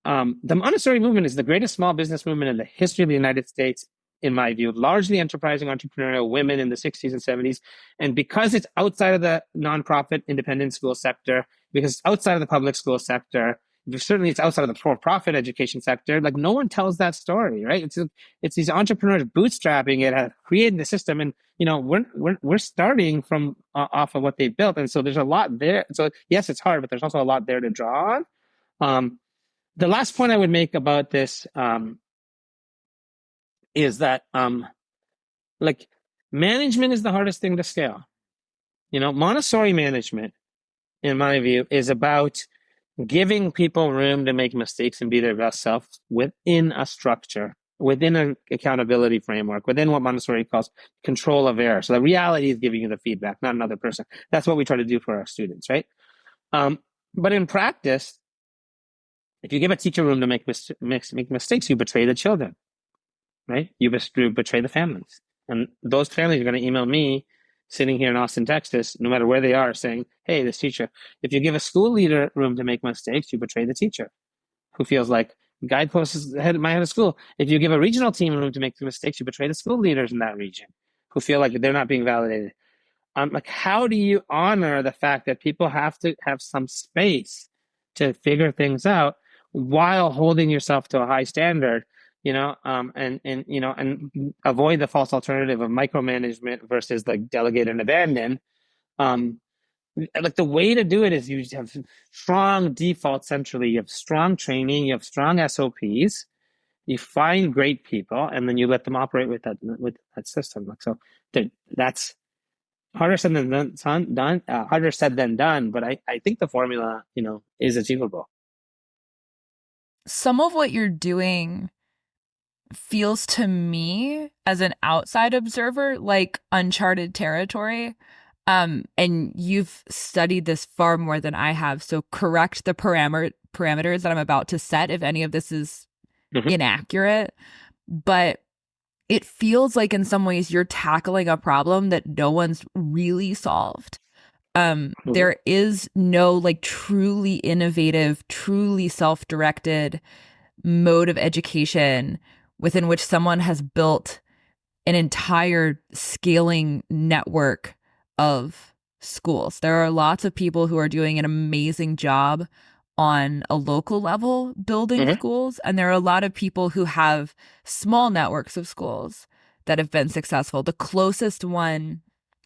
the Montessori movement is the greatest small business movement in the history of the United States, in my view. Largely enterprising entrepreneurial women in the 60s and 70s, and because it's outside of the nonprofit independent school sector, because it's outside of the public school sector. Certainly it's outside of the for-profit education sector. Like no one tells that story, right? It's these entrepreneurs bootstrapping it, have created the system, and we're starting from off of what they built, and so there's a lot there. So yes, it's hard, but there's also a lot there to draw on. The last point I would make about this is that like management is the hardest thing to scale. Montessori management, in my view, is about giving people room to make mistakes and be their best self within a structure, within an accountability framework, within what Montessori calls control of error. So the reality is giving you the feedback, not another person. That's what we try to do for our students, right? But in practice, if you give a teacher room to make mistakes, you betray the children, right? You betray the families. And those families are going to email me sitting here in Austin, Texas, no matter where they are, saying, hey, this teacher, if you give a school leader room to make mistakes, you betray the teacher who feels like guideposts is my head of school. If you give a regional team room to make mistakes, you betray the school leaders in that region who feel like they're not being validated. Like, how do you honor the fact that people have to have some space to figure things out while holding yourself to a high standard? And avoid the false alternative of micromanagement versus like delegate and abandon. like the way to do it is you have strong default centrally, you have strong training, you have strong SOPs, you find great people, and then you let them operate with that system. Like so, that's harder said than done. Harder said than done. But I think the formula, is achievable. Some of what you're doing feels to me as an outside observer like uncharted territory. And you've studied this far more than I have. So correct the parameters that I'm about to set if any of this is Hmm. inaccurate. But it feels like in some ways you're tackling a problem that no one's really solved. Hmm. There is no like truly innovative, truly self-directed mode of education within which someone has built an entire scaling network of schools. There are lots of people who are doing an amazing job on a local level building Hmm. schools, and there are a lot of people who have small networks of schools that have been successful. The closest one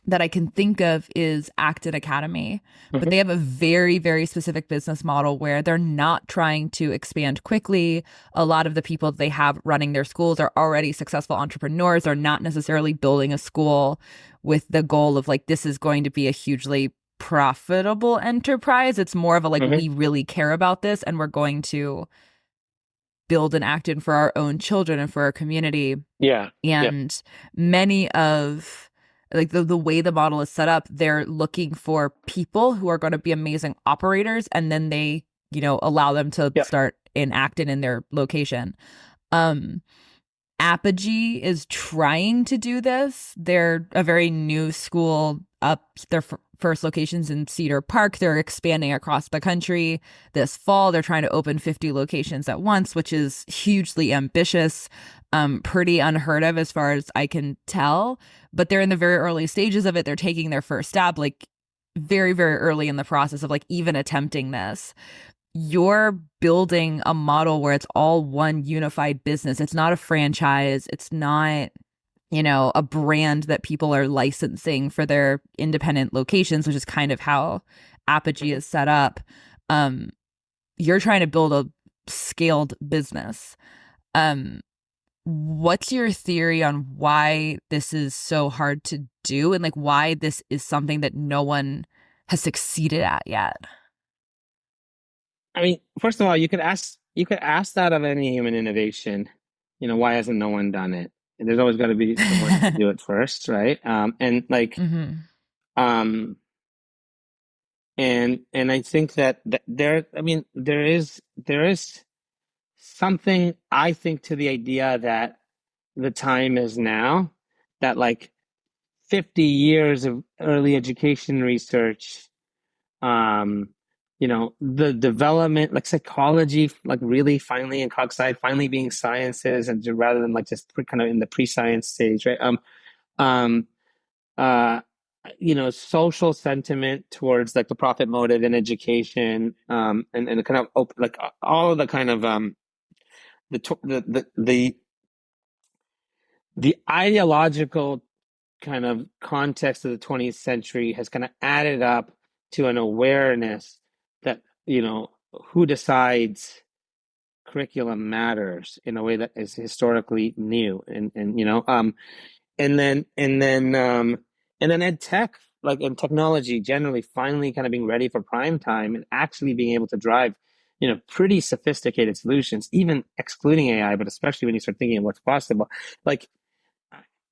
that I can think of is Acton Academy, but Hmm. they have a very, very specific business model where they're not trying to expand quickly. A lot of the people they have running their schools are already successful entrepreneurs. They're not necessarily building a school with the goal of like, this is going to be a hugely profitable enterprise. It's more of a like, Hmm. we really care about this and we're going to build an Acton for our own children and for our community. Yeah. Yeah. And many of like the way the model is set up, they're looking for people who are going to be amazing operators, and then they, allow them to Yeah. start in Acton in their location. Um, Apogee is trying to do this. They're a very new school up. Their first locations in Cedar Park. They're expanding across the country this fall. They're trying to open 50 locations at once, which is hugely ambitious, pretty unheard of as far as I can tell. But they're in the very early stages of it. They're taking their first stab, like very, very early in the process of like even attempting this. You're building a model where it's all one unified business. It's not a franchise. It's not, a brand that people are licensing for their independent locations, which is kind of how Apogee Hmm. is set up. Um, you're trying to build a scaled business. Um, what's your theory on why this is so hard to do and like why this is something that no one has succeeded at yet? I mean, first of all, you could ask that of any human innovation. Why hasn't no one done it? And there's always got to be someone to do it first, right? And like, Hmm. um, and I think that there, I mean, there is something I think to the idea that the time is now, that like 50 years of early education research, um the development, like psychology, like really finally, and cog sci finally being sciences, and rather than like just kind of in the pre-science stage, right? Um uh Social sentiment towards like the profit motive in education, and kind of like all of the kind of the ideological kind of context of the 20th century has kind of added up to an awareness that, who decides curriculum matters in a way that is historically new. And then ed tech, like, and technology generally finally kind of being ready for prime time and actually being able to drive, pretty sophisticated solutions, even excluding AI, but especially when you start thinking of what's possible. Like,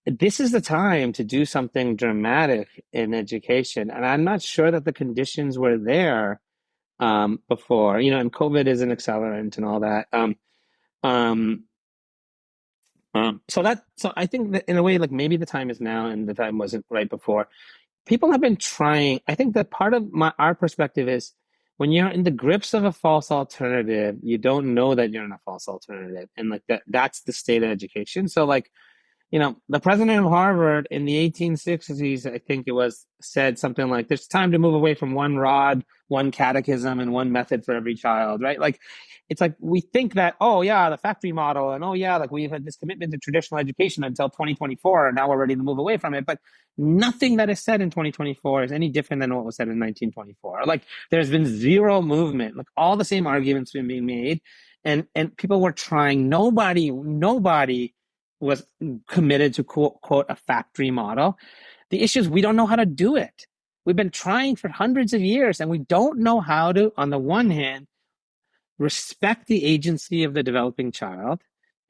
this is the time to do something dramatic in education. And I'm not sure that the conditions were there before, and COVID is an accelerant and all that. Um, so I think that in a way, like maybe the time is now and the time wasn't right before. People have been trying. I think that part of our perspective is when you're in the grips of a false alternative, you don't know that you're in a false alternative. And like that's the state of education. So like, the president of Harvard in the 1860s, I think it was, said something like, "There's time to move away from one rod, one catechism, and one method for every child," right? Like, it's like we think that, oh yeah, the factory model, and oh yeah, like we've had this commitment to traditional education until 2024, and now we're ready to move away from it. But nothing that is said in 2024 is any different than what was said in 1924. Like, there's been zero movement. Like, all the same arguments been being made, and people were trying. Nobody was committed to quote a factory model. The issue is we don't know how to do it. We've been trying for hundreds of years, and we don't know how to, on the one hand, respect the agency of the developing child,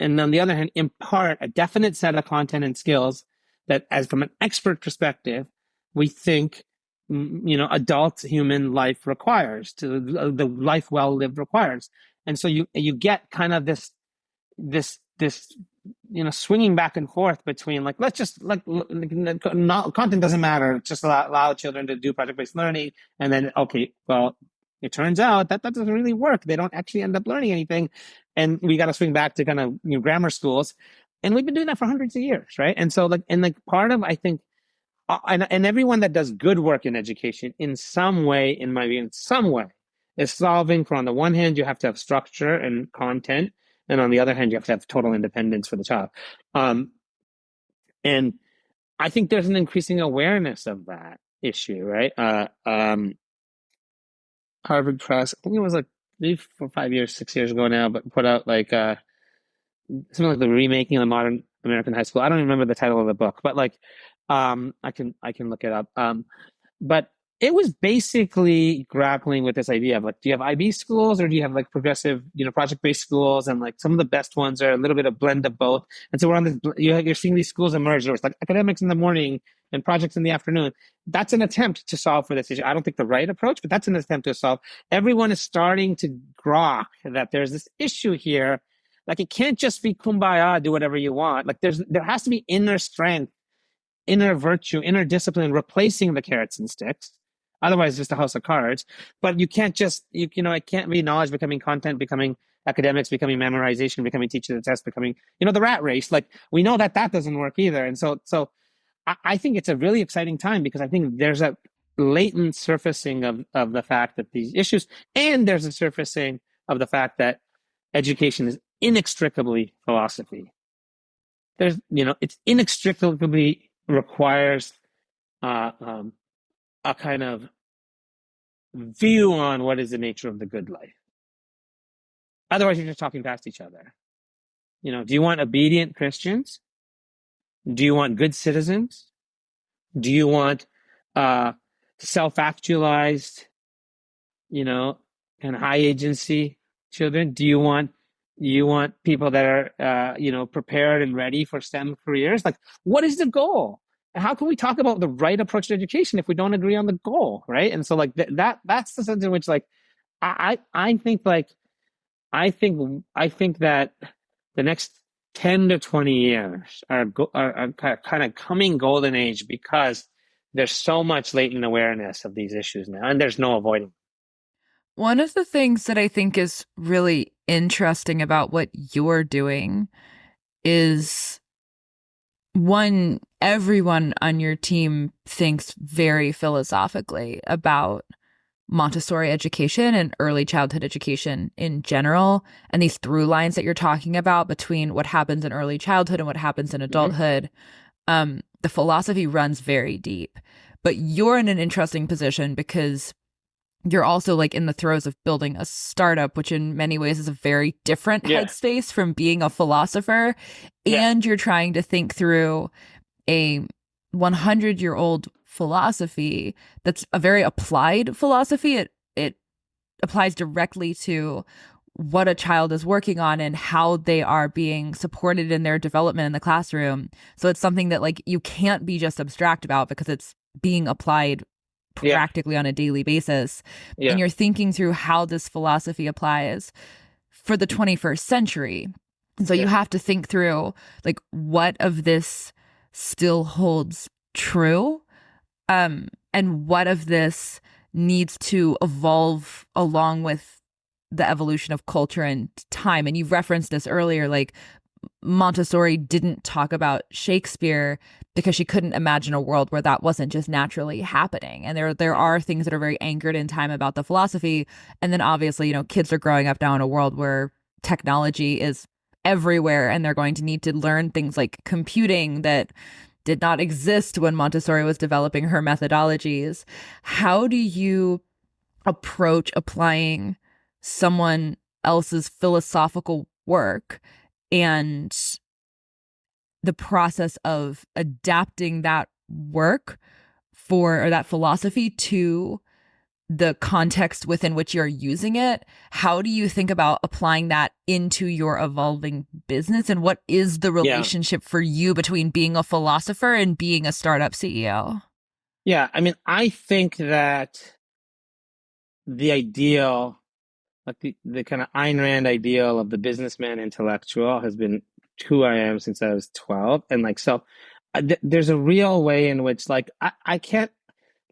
and on the other hand, impart a definite set of content and skills that, as from an expert perspective, we think adult human life requires, to the life well lived requires. And so you get kind of this swinging back and forth between, like, let's just, like, not, content doesn't matter, just allow children to do project-based learning, and then, okay, well, it turns out that doesn't really work. They don't actually end up learning anything, and we got to swing back to kind of grammar schools, and we've been doing that for hundreds of years, right? And so, like, part of, I think, and everyone that does good work in education in some way, in my view, in some way, is solving for, on the one hand, you have to have structure and content, and on the other hand, you have to have total independence for the child. And I think there's an increasing awareness of that issue, right? Harvard Press, I think it was like 3, 4, 5 years, 6 years ago now, but put out like something like the remaking of the modern American high school. I don't even remember the title of the book, but like I can look it up. But it was basically grappling with this idea of, like, do you have IB schools, or do you have, like, progressive, project-based schools? And, like, some of the best ones are a little bit of blend of both. And so we're on this, you're seeing these schools emerge. There's, like, academics in the morning and projects in the afternoon. That's an attempt to solve for this issue. I don't think the right approach, but that's an attempt to solve. Everyone is starting to grok that there's this issue here. Like, it can't just be kumbaya, do whatever you want. Like, there has to be inner strength, inner virtue, inner discipline, replacing the carrots and sticks. Otherwise, it's just a house of cards. But you can't just, it can't be knowledge becoming content, becoming academics, becoming memorization, becoming teacher to the test, becoming, the rat race. Like, we know that doesn't work either. And so I think it's a really exciting time, because I think there's a latent surfacing of the fact that these issues, and there's a surfacing of the fact that education is inextricably philosophy. It's inextricably requires a kind of view on what is the nature of the good life. Otherwise, you're just talking past each other. Do you want obedient Christians? Do you want good citizens? Do you want self-actualized, and high agency children? Do you want people that are prepared and ready for STEM careers? Like, what is the goal? How can we talk about the right approach to education if we don't agree on the goal, right? And so, like, that's the sense in which, like, I think that the next 10 to 20 years are kind of coming golden age, because there's so much latent awareness of these issues now, and there's no avoiding. One of the things that I think is really interesting about what you're doing is, one, everyone on your team thinks very philosophically about Montessori education and early childhood education in general, and these through lines that you're talking about between what happens in early childhood and what happens in adulthood. Mm-hmm. The philosophy runs very deep, but you're in an interesting position because you're also, like, in the throes of building a startup, which in many ways is a very different headspace from being a philosopher. And you're trying to think through a 100-year-old philosophy that's a very applied philosophy. It applies directly to what a child is working on and how they are being supported in their development in the classroom. So it's something that, like, you can't be just abstract about, because it's being applied practically on a daily basis. And you're thinking through how this philosophy applies for the 21st century. And so you have to think through, like, what of this still holds true, and what of this needs to evolve along with the evolution of culture and time. And you've referenced this earlier, like, Montessori didn't talk about Shakespeare because she couldn't imagine a world where that wasn't just naturally happening. And there are things that are very anchored in time about the philosophy. And then obviously, kids are growing up now in a world where technology is everywhere and they're going to need to learn things like computing that did not exist when Montessori was developing her methodologies. How do you approach applying someone else's philosophical work and the process of adapting that work or that philosophy to the context within which you're using it? How do you think about applying that into your evolving business? And what is the Yeah. relationship for you between being a philosopher and being a startup CEO? Yeah. I mean, I think that the ideal, like the kind of Ayn Rand ideal of the businessman intellectual has been who I am since I was 12. And like, so there's a real way in which like, I can't,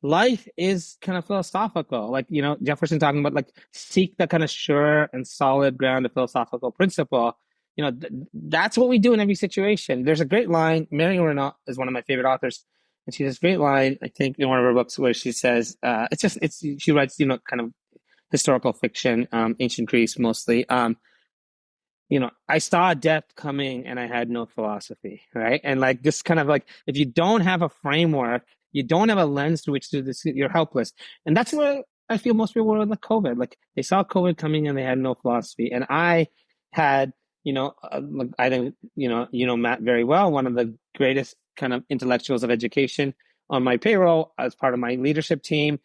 life is kind of philosophical. Like, Jefferson talking about like seek the kind of sure and solid ground of philosophical principle. That's what we do in every situation. There's a great line. Mary Renault is one of my favorite authors. And she has this great line, I think, in one of her books where she says, she writes, kind of historical fiction, ancient Greece mostly. I saw death coming and I had no philosophy, right? And like this kind of like, if you don't have a framework, you don't have a lens through which to this, you're helpless. And that's where I feel most people were with COVID. Like they saw COVID coming and they had no philosophy. And I had, I think, Matt very well, one of the greatest kind of intellectuals of education on my payroll as part of my leadership team.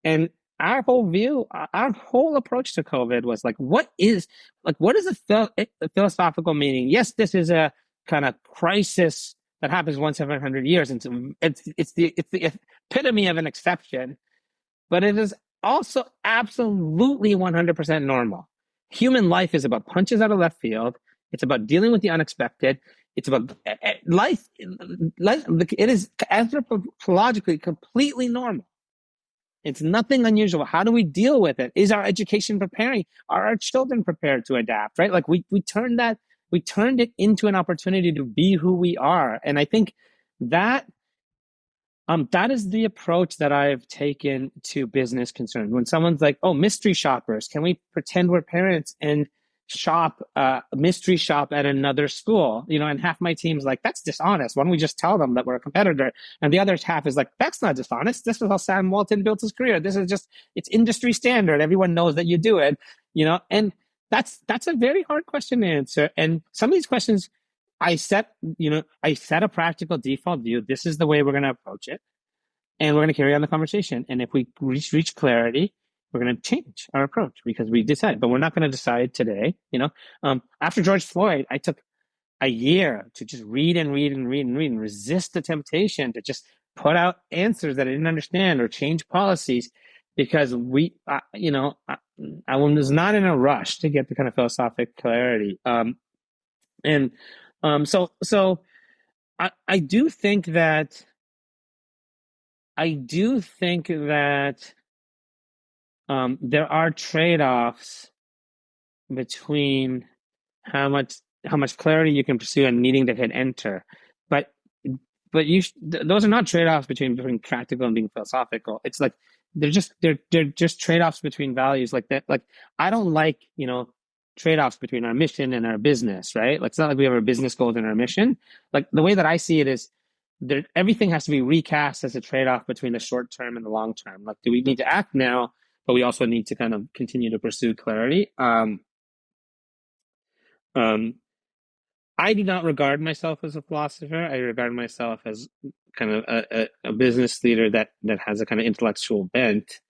And our whole approach to COVID was like, what is a philosophical meaning? Yes, this is a kind of crisis that happens once every 100 years. And it's the epitome of an exception, but it is also absolutely 100% normal. Human life is about punches out of left field. It's about dealing with the unexpected. It's about life. Life. It is anthropologically completely normal. It's nothing unusual. How do we deal with it? Is our education preparing? Are our children prepared to adapt? Right? Like we turned it into an opportunity to be who we are. And I think that that is the approach that I've taken to business concerns. When someone's like, "Oh, mystery shoppers, can we pretend we're parents and mystery shop at another school?" And half my team's like, "That's dishonest. Why don't we just tell them that we're a competitor?" And the other half is like, "That's not dishonest. This is how Sam Walton built his career. This is just it's industry standard. Everyone knows that you do it." And that's a very hard question to answer. And some of these questions I set a practical default view. This is the way we're going to approach it. And we're going to carry on the conversation. And if we reach clarity, we're going to change our approach because we decide, but we're not going to decide today. After George Floyd, I took a year to just read and read and read and read and resist the temptation to just put out answers that I didn't understand or change policies because I was not in a rush to get the kind of philosophic clarity. And so I do think that there are trade-offs between how much clarity you can pursue and needing to hit enter, but those are not trade-offs between practical and being philosophical. It's like they're just trade-offs between values like that. Like I don't like trade-offs between our mission and our business, right? Like it's not like we have our business goals and our mission. Like the way that I see it is everything has to be recast as a trade-off between the short term and the long term. Like, do we need to act now, but we also need to kind of continue to pursue clarity? Um, I do not regard myself as a philosopher. I regard myself as kind of a business leader that has a kind of intellectual bent.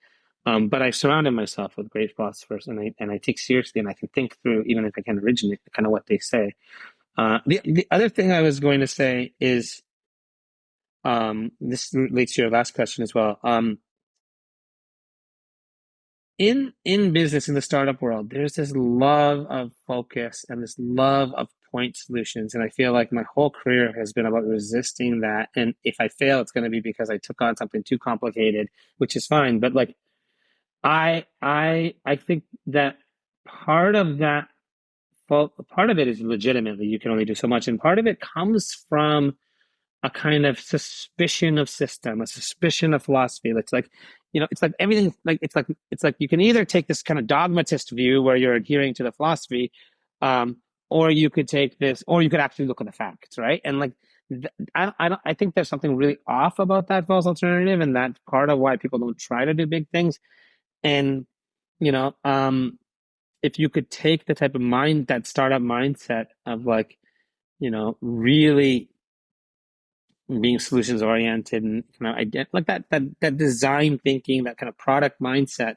But I've surrounded myself with great philosophers, and I take seriously, and I can think through, even if I can't originate, kind of what they say. The other thing I was going to say is, this relates to your last question as well. In business, in the startup world, there's this love of focus and this love of point solutions, and I feel like my whole career has been about resisting that. And if I fail, it's going to be because I took on something too complicated, which is fine. But like, I think that part of that well, part of it is legitimately you can only do so much, and part of it comes from a kind of suspicion of system, a suspicion of philosophy. It's like, it's like everything, like it's like you can either take this kind of dogmatist view where you're adhering to the philosophy, um, or you could take this, or you could actually look at the facts, right? And like, I think there's something really off about that false alternative, and that's part of why people don't try to do big things. And you know, if you could take the type of that startup mindset of like, really being solutions oriented and kind of like that design thinking, that kind of product mindset,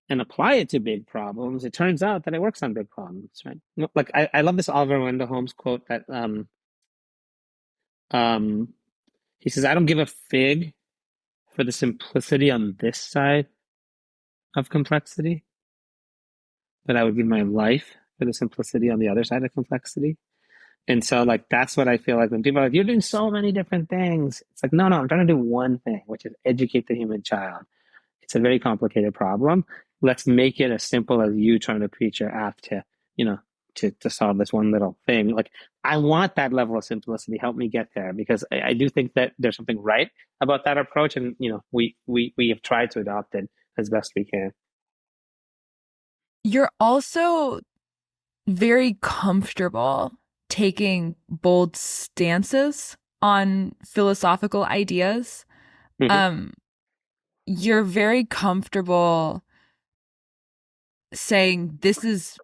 and apply it to big problems, it turns out that it works on big problems, right? Like I love this Oliver Wendell Holmes quote that um he says, "I don't give a fig for the simplicity on this side of complexity, but I would give my life for the simplicity on the other side of complexity." And so, like, that's what I feel like when people are like, "You're doing so many different things." It's like, no, no, I'm trying to do one thing, which is educate the human child. It's a very complicated problem. Let's make it as simple as you trying to preach your app to, you know, to solve this one little thing. Like, I want that level of simplicity. Help me get there, because I do think that there's something right about that approach, and we have tried to adopt it as best we can. You're also very comfortable taking bold stances on philosophical ideas. Hmm. Um, you're very comfortable saying, this is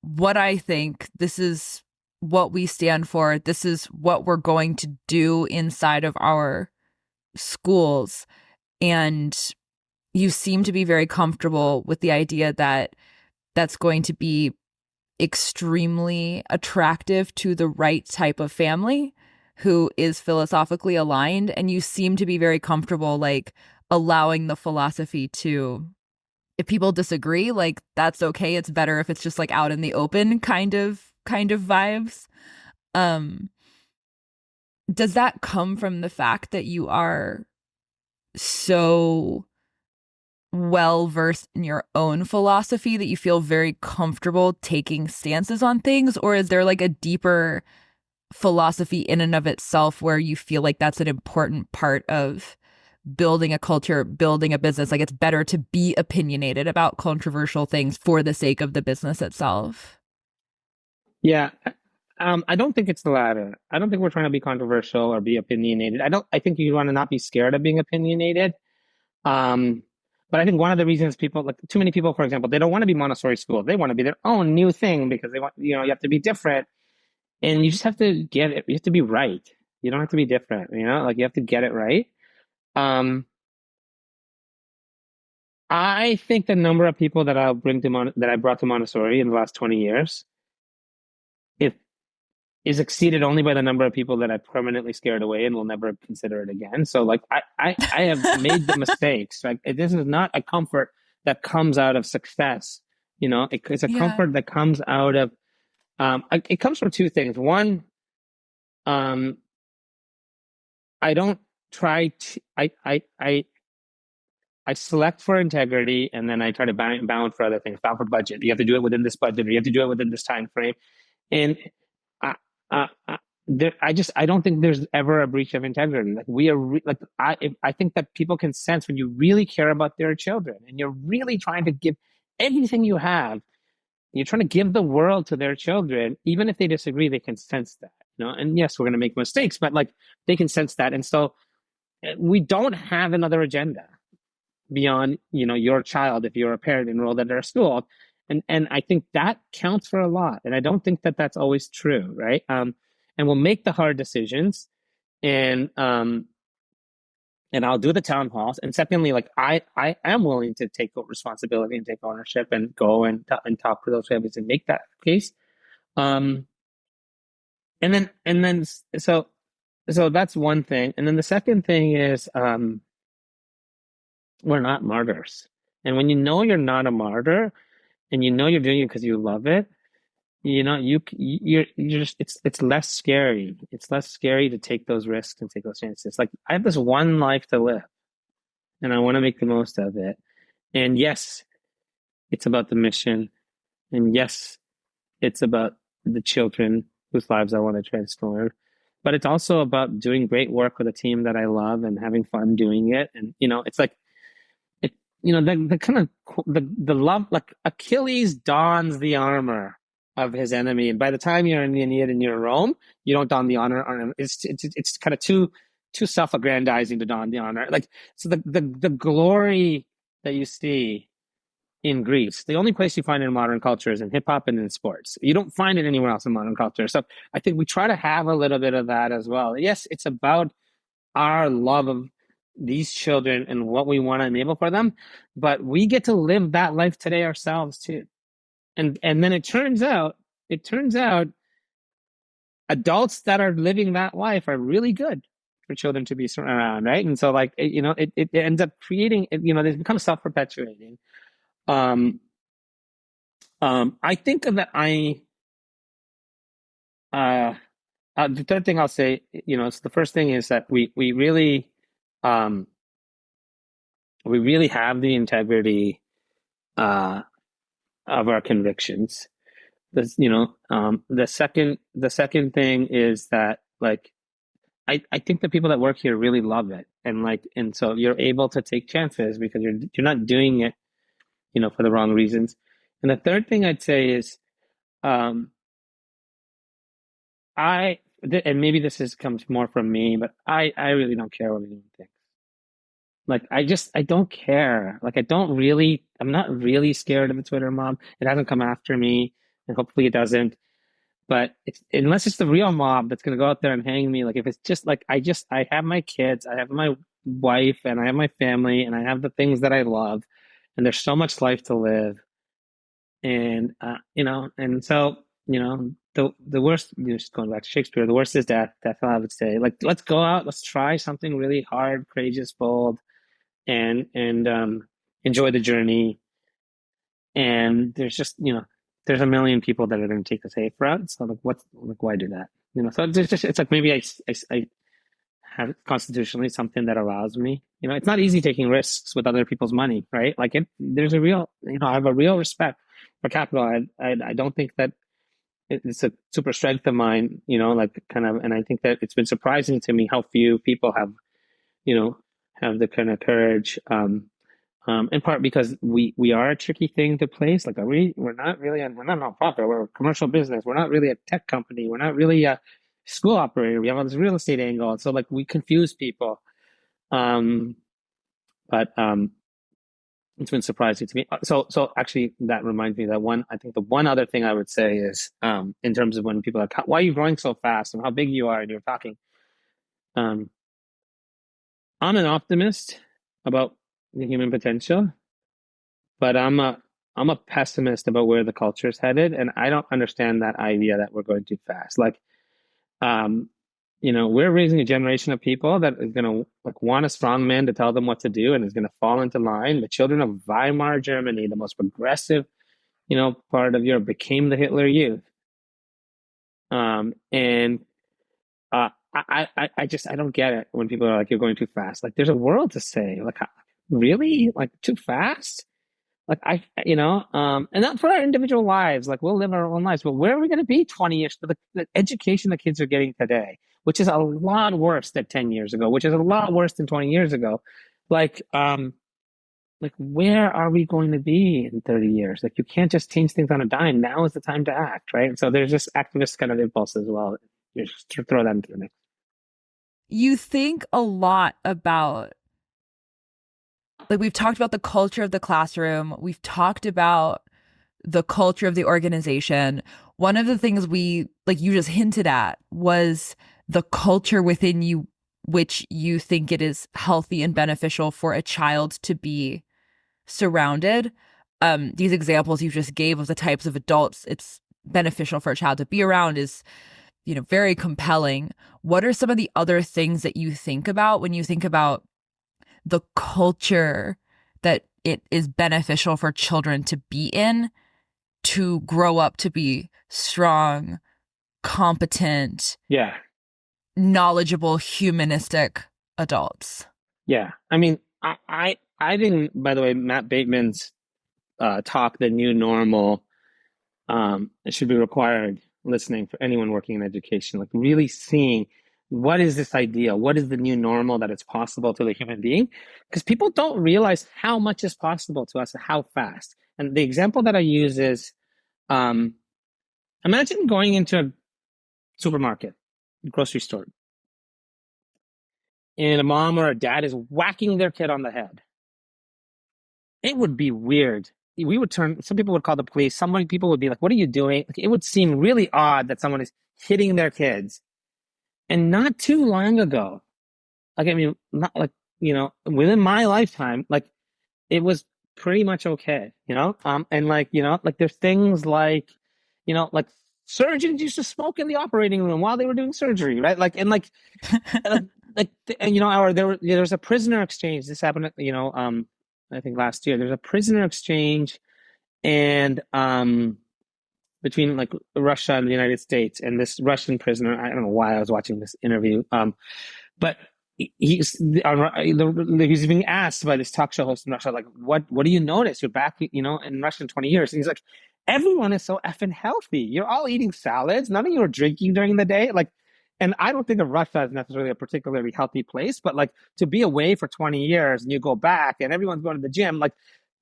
what I think, this is what we stand for, this is what we're going to do inside of our schools. And you seem to be very comfortable with the idea that that's going to be extremely attractive to the right type of family who is philosophically aligned. And you seem to be very comfortable, like, allowing the philosophy to, if people disagree, like, that's okay. It's better if it's just like out in the open kind of vibes. Um, does that come from the fact that you are so well versed in your own philosophy that you feel very comfortable taking stances on things? Or is there like a deeper philosophy in and of itself where you feel like that's an important part of building a culture, building a business? Like, it's better to be opinionated about controversial things for the sake of the business itself. Yeah. I don't think it's the latter. I don't think we're trying to be controversial or be opinionated. I think you want to not be scared of being opinionated. Um, but I think one of the reasons people, like too many people, for example, they don't want to be Montessori school. They want to be their own new thing because they want, you have to be different, and you just have to get it. You have to be right. You don't have to be different, like you have to get it right. Um, I think the number of people that that I brought to Montessori in the last 20 years, it is exceeded only by the number of people that I permanently scared away and will never consider it again. So like I have made the mistakes. Like this is not a comfort that comes out of success. It's a Yeah. comfort that comes out of it comes from two things. One, um, I don't try to I select for integrity, and then I try to bound for other things. Bound for budget. You have to do it within this budget, or you have to do it within this time frame. And I, I don't think there's ever a breach of integrity. Like we are, I think that people can sense when you really care about their children and you're really trying to give everything you have. You're trying to give the world to their children, even if they disagree, they can sense that. And yes, we're going to make mistakes, but like they can sense that, and so we don't have another agenda beyond your child if you're a parent enrolled at their school, and I think that counts for a lot, and I don't think that that's always true, right? And we'll make the hard decisions, and and I'll do the town halls, and secondly, like I am willing to take responsibility and take ownership and go and talk to those families and make that case. Um and then so that's one thing, and then the second thing is we're not martyrs. And when you know you're not a martyr, and you're doing it because you love it, you're just it's less scary. It's less scary to take those risks and take those chances. Like I have this one life to live, and I want to make the most of it. And yes, it's about the mission. And yes, It's about the children whose lives I want to transform. But it's also about doing great work with a team that I love and having fun doing it. And, it's like, it, the kind of the love, like Achilles dons the armor of his enemy. And by the time you're in the Aeneid and you're in Rome, you don't don the honor. It's kind of too self-aggrandizing to don the honor. Like, so the glory that you see in Greece. The only place you find it in modern culture is in hip hop and in sports. You don't find it anywhere else in modern culture. So I think we try to have a little bit of that as well. Yes, it's about our love of these children and what we want to enable for them, but we get to live that life today ourselves too. And then it turns out adults that are living that life are really good for children to be around, right? And so like it ends up creating, they become self-perpetuating. um I think that uh, the third thing I'll say, it's the first thing is that um, we really have the integrity uh, of our convictions. The second thing is that like I think the people that work here really love it, and so you're able to take chances because you're not doing it, for the wrong reasons. And the third thing I'd say is um, and maybe comes more from me, but I really don't care what anyone thinks. Like I don't care. Like I'm not really scared of the Twitter mob. It hasn't come after me, and hopefully it doesn't. But unless it's the real mob that's gonna go out there and hang me, like if it's just like I have my kids, I have my wife, and I have my family, and I have the things that I love, and there's so much life to live. And and so the worst, just going back to Shakespeare, the worst is death. That's all I would say. Like, let's go out, let's try something really hard, courageous, bold, and enjoy the journey. And there's a million people that are going to take the safe route. So why do that? So it's like maybe I have constitutionally something that allows me. It's not easy taking risks with other people's money, right? Like there's a real, I have a real respect for capital. I don't think that it's a super strength of mine, like kind of, and I think that it's been surprising to me how few people you know, have the kind of courage. In part because we are a tricky thing to place. Like, we're not a nonprofit. We're a commercial business. We're not really a tech company. We're not really a school operator. We have this real estate angle. And so like we confuse people. Um, but it's been surprising to me. So actually that reminds me that I think the one other thing I would say is, in terms of when people are, why are you growing so fast and how big you are and you're talking. Um, I'm an optimist about the human potential, but I'm a pessimist about where the culture is headed, and I don't understand that idea that we're going too fast. Like, um, we're raising a generation of people that is going to like want a strong man to tell them what to do and is going to fall into line. The children of Weimar Germany, the most progressive, part of Europe, became the Hitler Youth. And I don't get it when people are like, you're going too fast. Like, there's a world to say. Like, really? Like, too fast? Like and not for our individual lives. Like, we'll live our own lives, but where are we going to be 20 years? The education the kids are getting today, which is a lot worse than 10 years ago, which is a lot worse than 20 years ago. Like where are we going to be in 30 years? Like, you can't just change things on a dime. Now is the time to act, right? And so there's this activist kind of impulse as well. You just throw that into the mix. You think a lot about, like, we've talked about the culture of the classroom. We've talked about the culture of the organization. One of the things like you just hinted at, was the culture within you, which you think it is healthy and beneficial for a child to be surrounded. These examples you just gave of the types of adults it's beneficial for a child to be around is, very compelling. What are some of the other things that you think about when you think about the culture that it is beneficial for children to be in, to grow up to be strong, competent, Yeah. knowledgeable, humanistic adults? Yeah. I mean, I didn't, by the way, Matt Bateman's talk, The New Normal, It should be required listening for anyone working in education, like really seeing what is this idea? What is the new normal that it's possible to the human being? Because people don't realize how much is possible to us and how fast. And the example that I use is um, imagine going into a supermarket, grocery store, and a mom or a dad is whacking their kid on the head. It would be weird. We would turn, some people would call the police. Some people would be like, what are you doing? Like, it would seem really odd that someone is hitting their kids. And not too long ago, like, I mean, not like, within my lifetime, like, it was pretty much okay, and like, like there's things like, like surgeons used to smoke in the operating room while they were doing surgery, right? Like, and or there was a prisoner exchange. This happened, I think last year. There's a prisoner exchange and between like Russia and the United States, and this Russian prisoner. I don't know why I was watching this interview, but he's being asked by this talk show host in Russia, like, what do you notice? You're back, in Russia in 20 years. And he's like, everyone is so effing healthy. You're all eating salads. None of you are drinking during the day. Like, and I don't think of Russia as necessarily a particularly healthy place, but like to be away for 20 years and you go back and everyone's going to the gym, like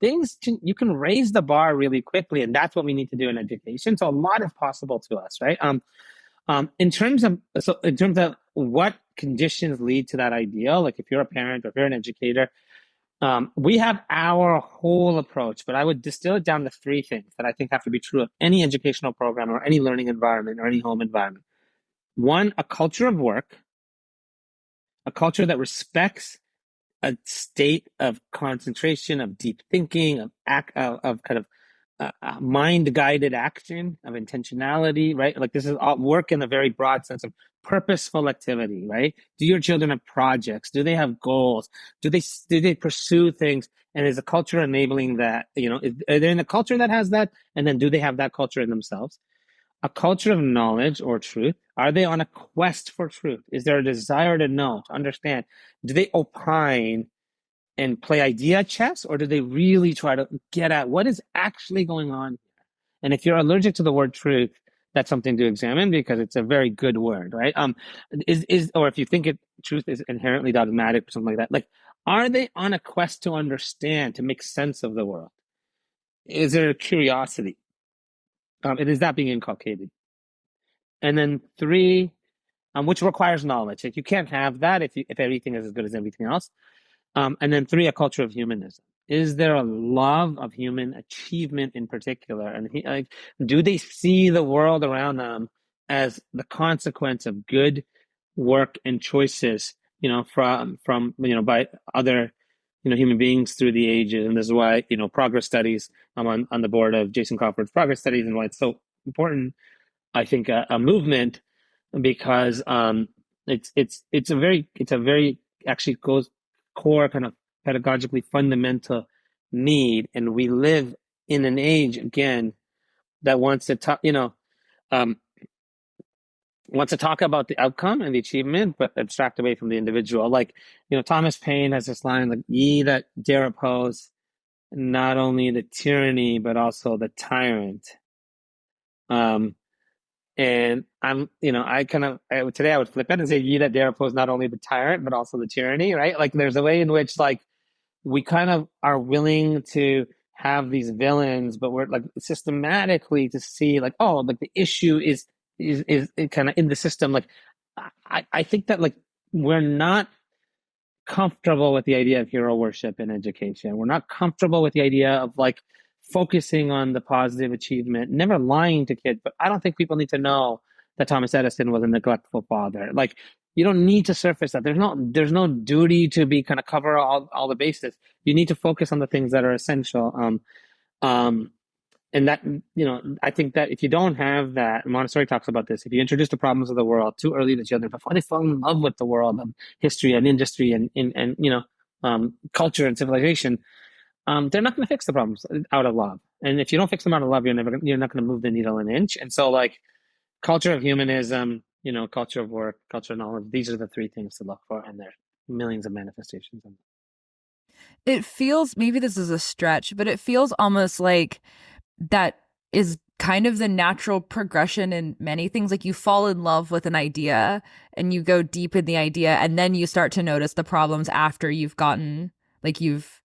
you can raise the bar really quickly. And that's what we need to do in education. So a lot is possible to us, right? In terms of what conditions lead to that ideal, like if you're a parent or if you're an educator, we have our whole approach, but I would distill it down to three things that I think have to be true of any educational program or any learning environment or any home environment. One, a culture of work, a culture that respects a state of concentration, of deep thinking, of kind of mind guided action, of intentionality, right? Like this is all work in a very broad sense of purposeful activity, right? Do your children have projects? Do they have goals? Do they pursue things? And is the culture enabling that? Are they in a culture that has that? And then do they have that culture in themselves? A culture of knowledge or truth. Are they on a quest for truth? Is there a desire to know, to understand? Do they opine and play idea chess, or do they really try to get at what is actually going on? And if you're allergic to the word truth, that's something to examine because it's a very good word, right? Or if you think truth is inherently dogmatic or something like that, like, are they on a quest to understand, to make sense of the world? Is there a curiosity? And is that being inculcated? And then three, which requires knowledge. Like you can't have that if everything is as good as everything else. And then three, a culture of humanism. Is there a love of human achievement in particular? And do they see the world around them as the consequence of good work and choices, from by other, human beings through the ages? And this is why, progress studies, I'm on the board of Jason Crawford's progress studies, and why it's so important, I think, a movement, because it's a very actually goes core kind of pedagogically fundamental need, and we live in an age again that um, wants to talk about the outcome and the achievement, but abstract away from the individual. Like, Thomas Paine has this line, like, "Ye that dare oppose not only the tyranny but also the tyrant." Um, And today I would flip it and say, "Ye that dare oppose not only the tyrant, but also the tyranny," right? Like there's a way in which like we kind of are willing to have these villains, but we're like systematically to see like, oh, like the issue is kind of in the system. Like I think that like we're not comfortable with the idea of hero worship in education. We're not comfortable with the idea of like focusing on the positive achievement, never lying to kids. But I don't think people need to know that Thomas Edison was a neglectful father. Like you don't need to surface that. There's no duty to be kind of cover all the bases. You need to focus on the things that are essential. Um, and that, I think that if you don't have that, Montessori talks about this, if you introduce the problems of the world too early to children, before they fall in love with the world of history and industry and culture and civilization, they're not going to fix the problems out of love. And if you don't fix them out of love, you're not going to move the needle an inch. And so like culture of humanism, culture of work, culture of knowledge, these are the three things to look for. And there's millions of manifestations. It feels, maybe this is a stretch, but it feels almost like that is kind of the natural progression in many things. Like you fall in love with an idea and you go deep in the idea, and then you start to notice the problems after you've gotten, like, you've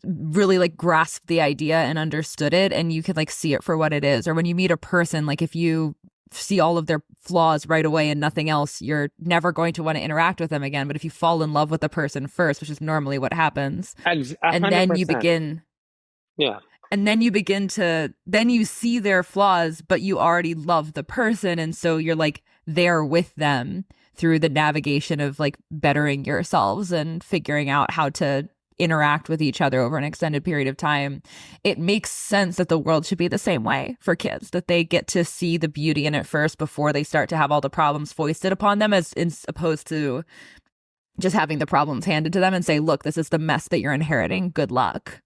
really like grasped the idea and understood it, and you can like see it for what it is. Or when you meet a person, like if you see all of their flaws right away and nothing else, you're never going to want to interact with them again. But if you fall in love with the person first, which is normally what happens, and then you 100%. begin Yeah. and then you see their flaws, but you already love the person, and so you're like there with them through the navigation of like bettering yourselves and figuring out how to interact with each other over an extended period of time. It makes sense that the world should be the same way for kids, that they get to see the beauty in it first before they start to have all the problems foisted upon them, as opposed to just having the problems handed to them and say, look, this is the mess that you're inheriting, good luck.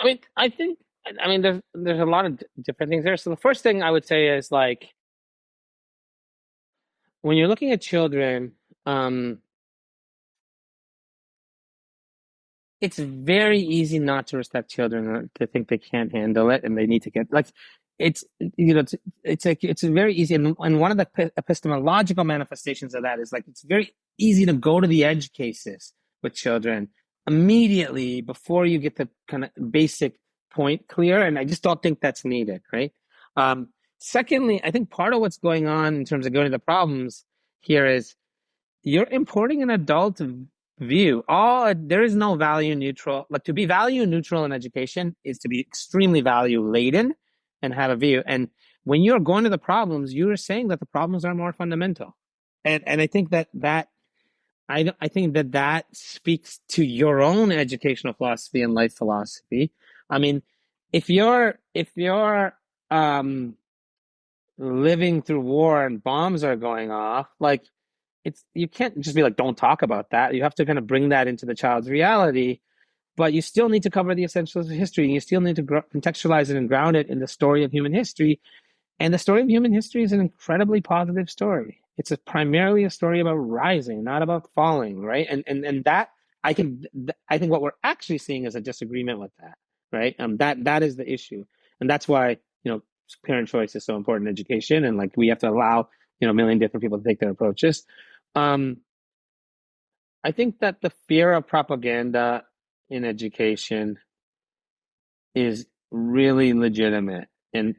I mean, I think, I mean, there's a lot of different things there. So the first thing I would say is like when you're looking at children, um, it's very easy not to respect children or to think they can't handle it and they need to get like it's it's very easy, and one of the epistemological manifestations of that is like it's very easy to go to the edge cases with children immediately before you get the kind of basic point clear, and I just don't think that's needed, right? um Secondly, I think part of what's going on in terms of going to the problems here is you're importing an adult view. All there is no value neutral. Like to be value neutral in education is to be extremely value laden and have a view. And when you're going to the problems, you are saying that the problems are more fundamental. And I think I think that speaks to your own educational philosophy and life philosophy. I mean, if you're living through war and bombs are going off, like it's you can't just be like, don't talk about that. You have to kind of bring that into the child's reality, but you still need to cover the essentials of history, and you still need to contextualize it and ground it in the story of human history. And the story of human history is an incredibly positive story. It's primarily a story about rising, not about falling, right? And that I think what we're actually seeing is a disagreement with that, right? That is the issue, and that's why parent choice is so important in education, and like we have to allow a million different people to take their approaches. Um, I think that the fear of propaganda in education is really legitimate, and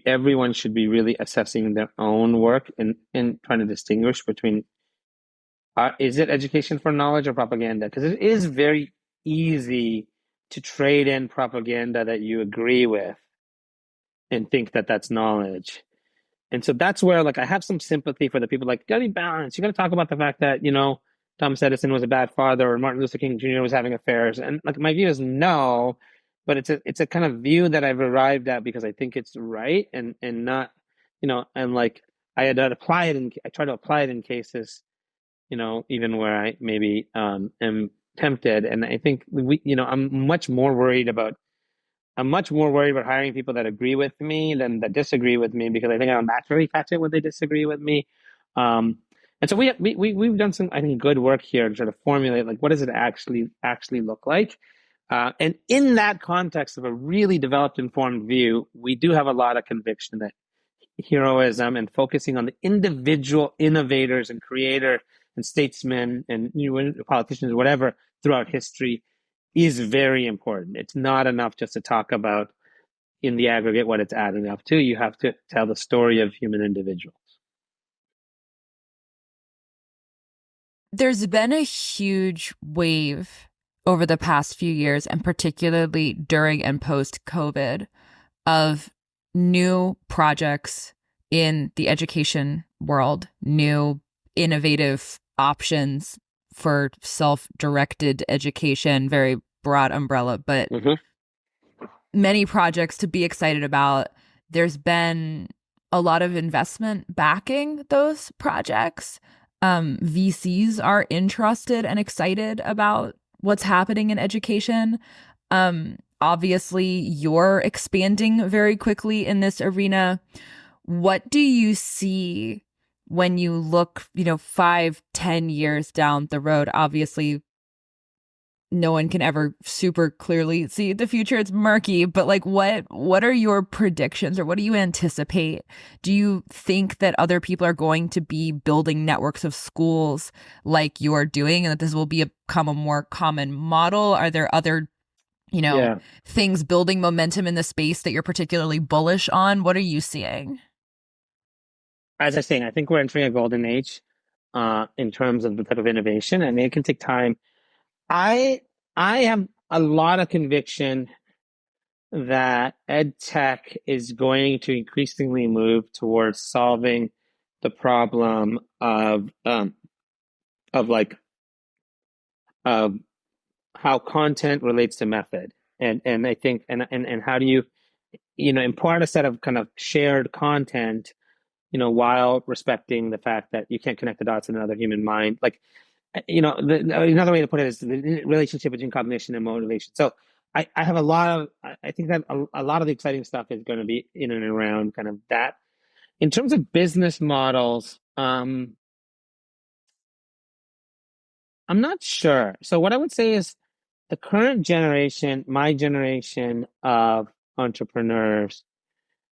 everyone should be really assessing their own work and trying to distinguish between is it education for knowledge or propaganda? Because it is very easy to trade in propaganda that you agree with and think that that's knowledge. And so that's where like I have some sympathy for the people like, gotta be balanced. You gotta talk about the fact that, Thomas Edison was a bad father or Martin Luther King Jr. was having affairs. And like my view is no, but it's a kind of view that I've arrived at because I think it's right and not, and like I try to apply it in cases, even where I maybe am tempted. And I think I'm much more worried about hiring people that agree with me than that disagree with me, because I think I'll naturally catch it when they disagree with me. Um, and so we've done some, I think, good work here to try to formulate like what does it actually look like. And in that context of a really developed, informed view, we do have a lot of conviction that heroism and focusing on the individual innovators and creator and statesmen and politicians, whatever, throughout history is very important. It's not enough just to talk about in the aggregate what it's adding up to. You have to tell the story of human individuals. There's been a huge wave over the past few years, and particularly during and post COVID, of new projects in the education world, new innovative options for self-directed education, very broad umbrella, but many projects to be excited about. There's been a lot of investment backing those projects. VCs are interested and excited about what's happening in education. Obviously, you're expanding very quickly in this arena. What do you see when you look, 5, 10 years down the road? Obviously, no one can ever super clearly see the future. It's murky, but like what are your predictions or what do you anticipate? Do you think that other people are going to be building networks of schools like you're doing and that this will become a more common model? Are there other, you know, Yeah. things building momentum in the space that you're particularly bullish on? What are you seeing? As I was saying, I think we're entering a golden age in terms of the type of innovation, and it can take time. I I have a lot of conviction that ed tech is going to increasingly move towards solving the problem of like of how content relates to method. And I think and how do you impart a set of kind of shared content, while respecting the fact that you can't connect the dots in another human mind. Like, another way to put it is the relationship between cognition and motivation. So I have a lot of, I think that a lot of the exciting stuff is going to be in and around kind of that. In terms of business models, I'm not sure. So what I would say is the current generation, my generation of entrepreneurs,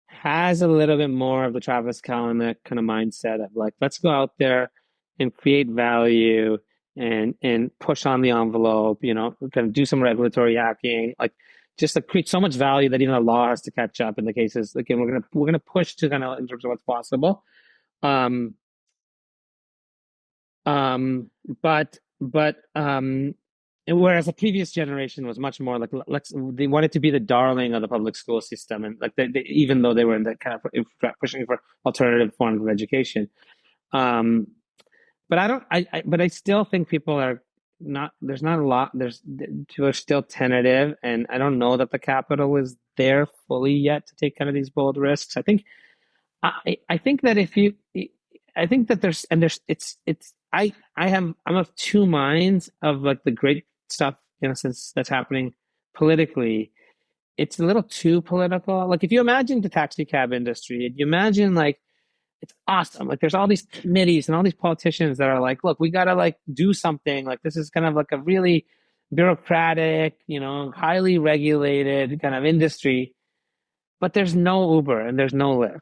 has a little bit more of the Travis Kalanick kind of mindset of like, let's go out there and create value and push on the envelope, kind of do some regulatory hacking, like just to create so much value that even the law has to catch up in the cases. Again, we're gonna push to kind of in terms of what's possible. Um, um, but whereas the previous generation was much more like they wanted to be the darling of the public school system, and like even though they were in the kind of pushing for alternative forms of education. Um, but I don't. But I still think people are not. There's not a lot. People are still tentative, and I don't know that the capital is there fully yet to take kind of these bold risks. I think that if you, I think that it's I'm of two minds of like the great stuff since that's happening politically. It's a little too political. Like if you imagine the taxi cab industry, you imagine like it's awesome. Like there's all these committees and all these politicians that are like, look, we gotta like do something. Like this is kind of like a really bureaucratic, highly regulated kind of industry, but there's no Uber and there's no Lyft.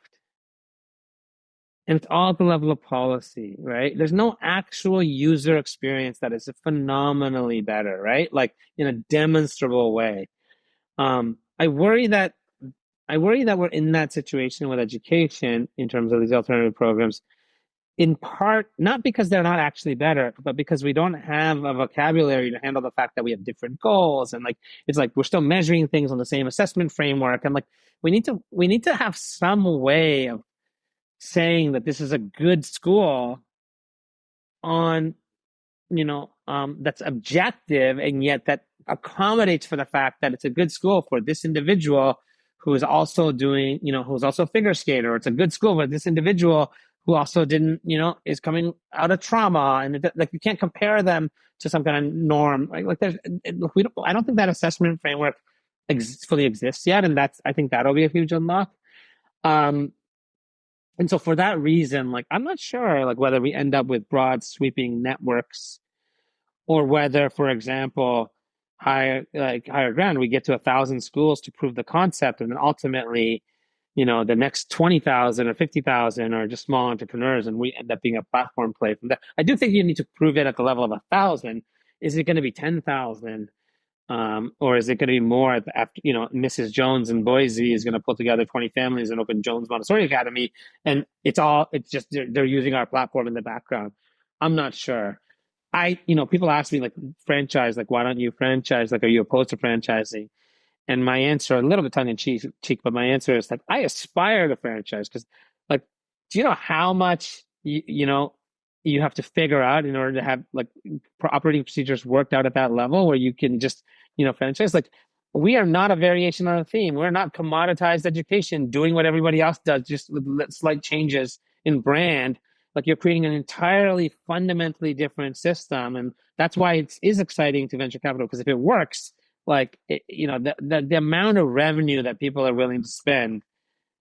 And it's all at the level of policy, right? There's no actual user experience that is phenomenally better, right? Like in a demonstrable way. Um, I worry that I worry that we're in that situation with education in terms of these alternative programs, in part not because they're not actually better, but because we don't have a vocabulary to handle the fact that we have different goals, and like it's like we're still measuring things on the same assessment framework, and like we need to have some way of saying that this is a good school on that's objective and yet that accommodates for the fact that it's a good school for this individual who is also doing who's also a figure skater, or it's a good school for this individual who also didn't is coming out of trauma, and like you can't compare them to some kind of norm, like there's we don't I don't think that assessment framework fully exists yet, and I think that'll be a huge unlock. um and so for that reason, like I'm not sure like whether we end up with broad sweeping networks, or whether, for example, higher ground, we get to 1,000 schools to prove the concept, and then ultimately, the next 20,000 or 50,000 are just small entrepreneurs, and we end up being a platform play from that. I do think you need to prove it at the level of 1,000. Is it going to be 10,000? Or is it going to be more after, Mrs. Jones in Boise is going to pull together 20 families and open Jones Montessori Academy, and it's just they're using our platform in the background. I'm not sure. People ask me like franchise, like why don't you franchise? Like, are you opposed to franchising? And my answer, a little bit tongue in cheek, but my answer is like I aspire to franchise because, like, do you know how much you have to figure out in order to have like operating procedures worked out at that level where you can just franchise? Like, we are not a variation on a theme. We're not commoditized education doing what everybody else does, just with slight changes in brand. Like you're creating an entirely fundamentally different system, and that's why it is exciting to venture capital, because if it works, like the amount of revenue that people are willing to spend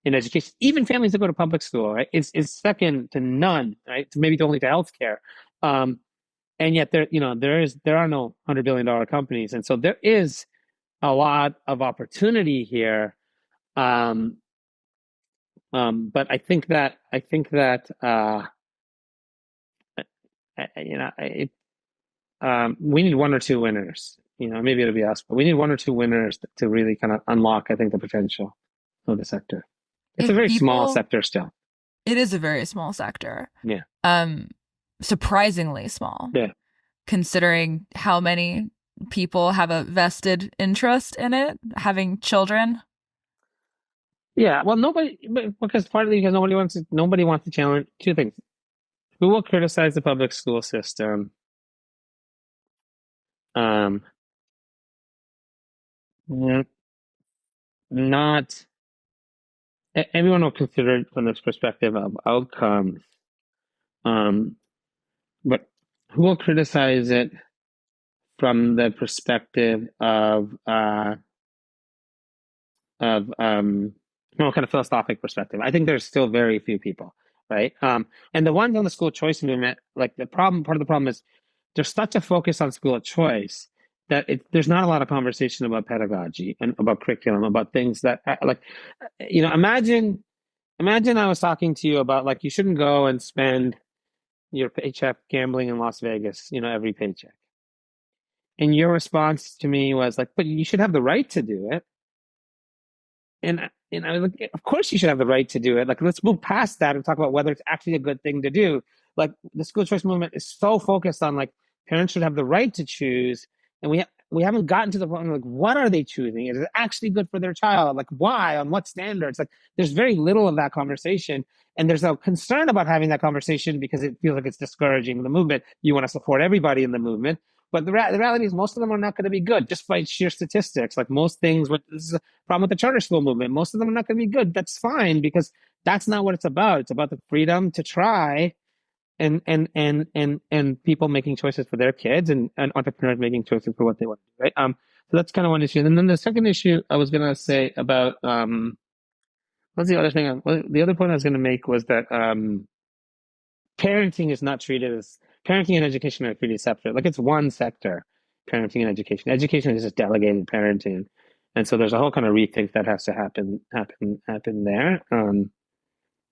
in education, even families that go to public school, right, is second to none, right? Maybe only to healthcare. Um, and yet there are no $100 billion companies, and so there is a lot of opportunity here. Um, but we need one or two winners. Maybe it'll be us, but we need one or two winners to really kind of unlock, I think, the potential of the sector. It's a If very small people, sector still. it is a very small sector. Yeah. Surprisingly small. Yeah. Considering how many people have a vested interest in it, having children. Yeah. Well, because partly because nobody wants to challenge two things. Who will criticize the public school system? N- Not everyone will consider it from this perspective of outcomes. Um, but who will criticize it from the perspective of kind of philosophic perspective? I think there's still very few people, right? And the ones on the school choice movement, like part of the problem is there's such a focus on school choice that there's not a lot of conversation about pedagogy and about curriculum, about things that imagine I was talking to you about like you shouldn't go and spend your paycheck gambling in Las Vegas, every paycheck. And your response to me was like, but you should have the right to do it. And I was like, of course you should have the right to do it. Like, let's move past that and talk about whether it's actually a good thing to do. Like, the school choice movement is so focused on like parents should have the right to choose, and we haven't gotten to the point like what are they choosing? Is it actually good for their child? Like, why? On what standards? Like, there's very little of that conversation, and there's a concern about having that conversation because it feels like it's discouraging the movement. You want to support everybody in the movement. But the reality is most of them are not going to be good just by sheer statistics. Like most things, this is a problem with the charter school movement. Most of them are not going to be good. That's fine because that's not what it's about. It's about the freedom to try and people making choices for their kids and entrepreneurs making choices for what they want to do, right? So that's kind of one issue. And then the second issue I was going to say about what's the other thing? The other point I was going to make was that parenting is not treated as parenting and education are treated separate. Like it's one sector, parenting and education. Education is just delegated parenting, and so there's a whole kind of rethink that has to happen there.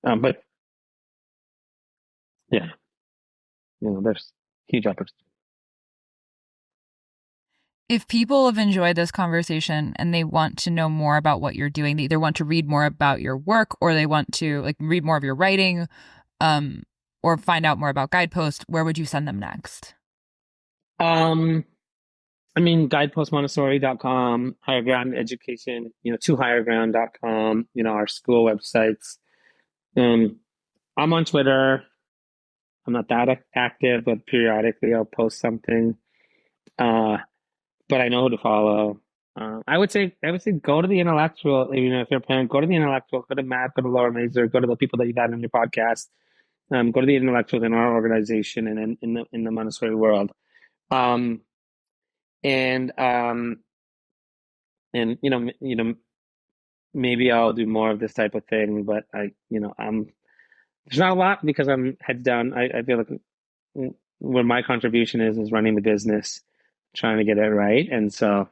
But yeah, there's huge opportunity. If people have enjoyed this conversation and they want to know more about what you're doing, they either want to read more about your work or they want to like read more of your writing, or find out more about Guidepost, where would you send them next? Guidepost Montessori.com, Higher Ground Education, to higherground.com, our school websites. I'm on Twitter. I'm not that active, but periodically I'll post something. But I know who to follow. I would say go to the intellectual. If you're a parent, go to the intellectual. Go to Matt. Go to Laura Mazer. Go to the people that you've had on your podcast. Go to the intellectuals in our organization and in the Montessori world. And maybe I'll do more of this type of thing, but there's not a lot because I'm heads down. I feel like where my contribution is running the business, trying to get it right. And so,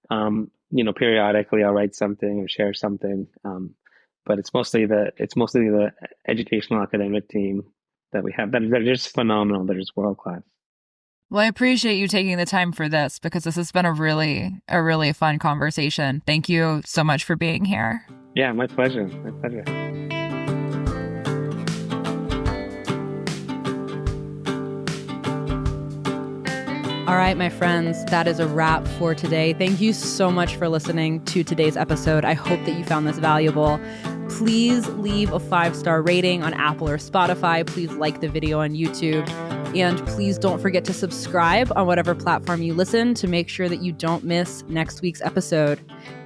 periodically I'll write something or share something. But it's mostly the educational academic team that we have that are just phenomenal. They're just world class. Well, I appreciate you taking the time for this because this has been a really fun conversation. Thank you so much for being here. Yeah, my pleasure. My pleasure. All right, my friends, that is a wrap for today. Thank you so much for listening to today's episode. I hope that you found this valuable. Please leave a 5-star rating on Apple or Spotify. Please like the video on YouTube. And please don't forget to subscribe on whatever platform you listen to make sure that you don't miss next week's episode.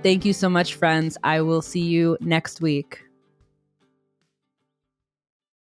Thank you so much, friends. I will see you next week.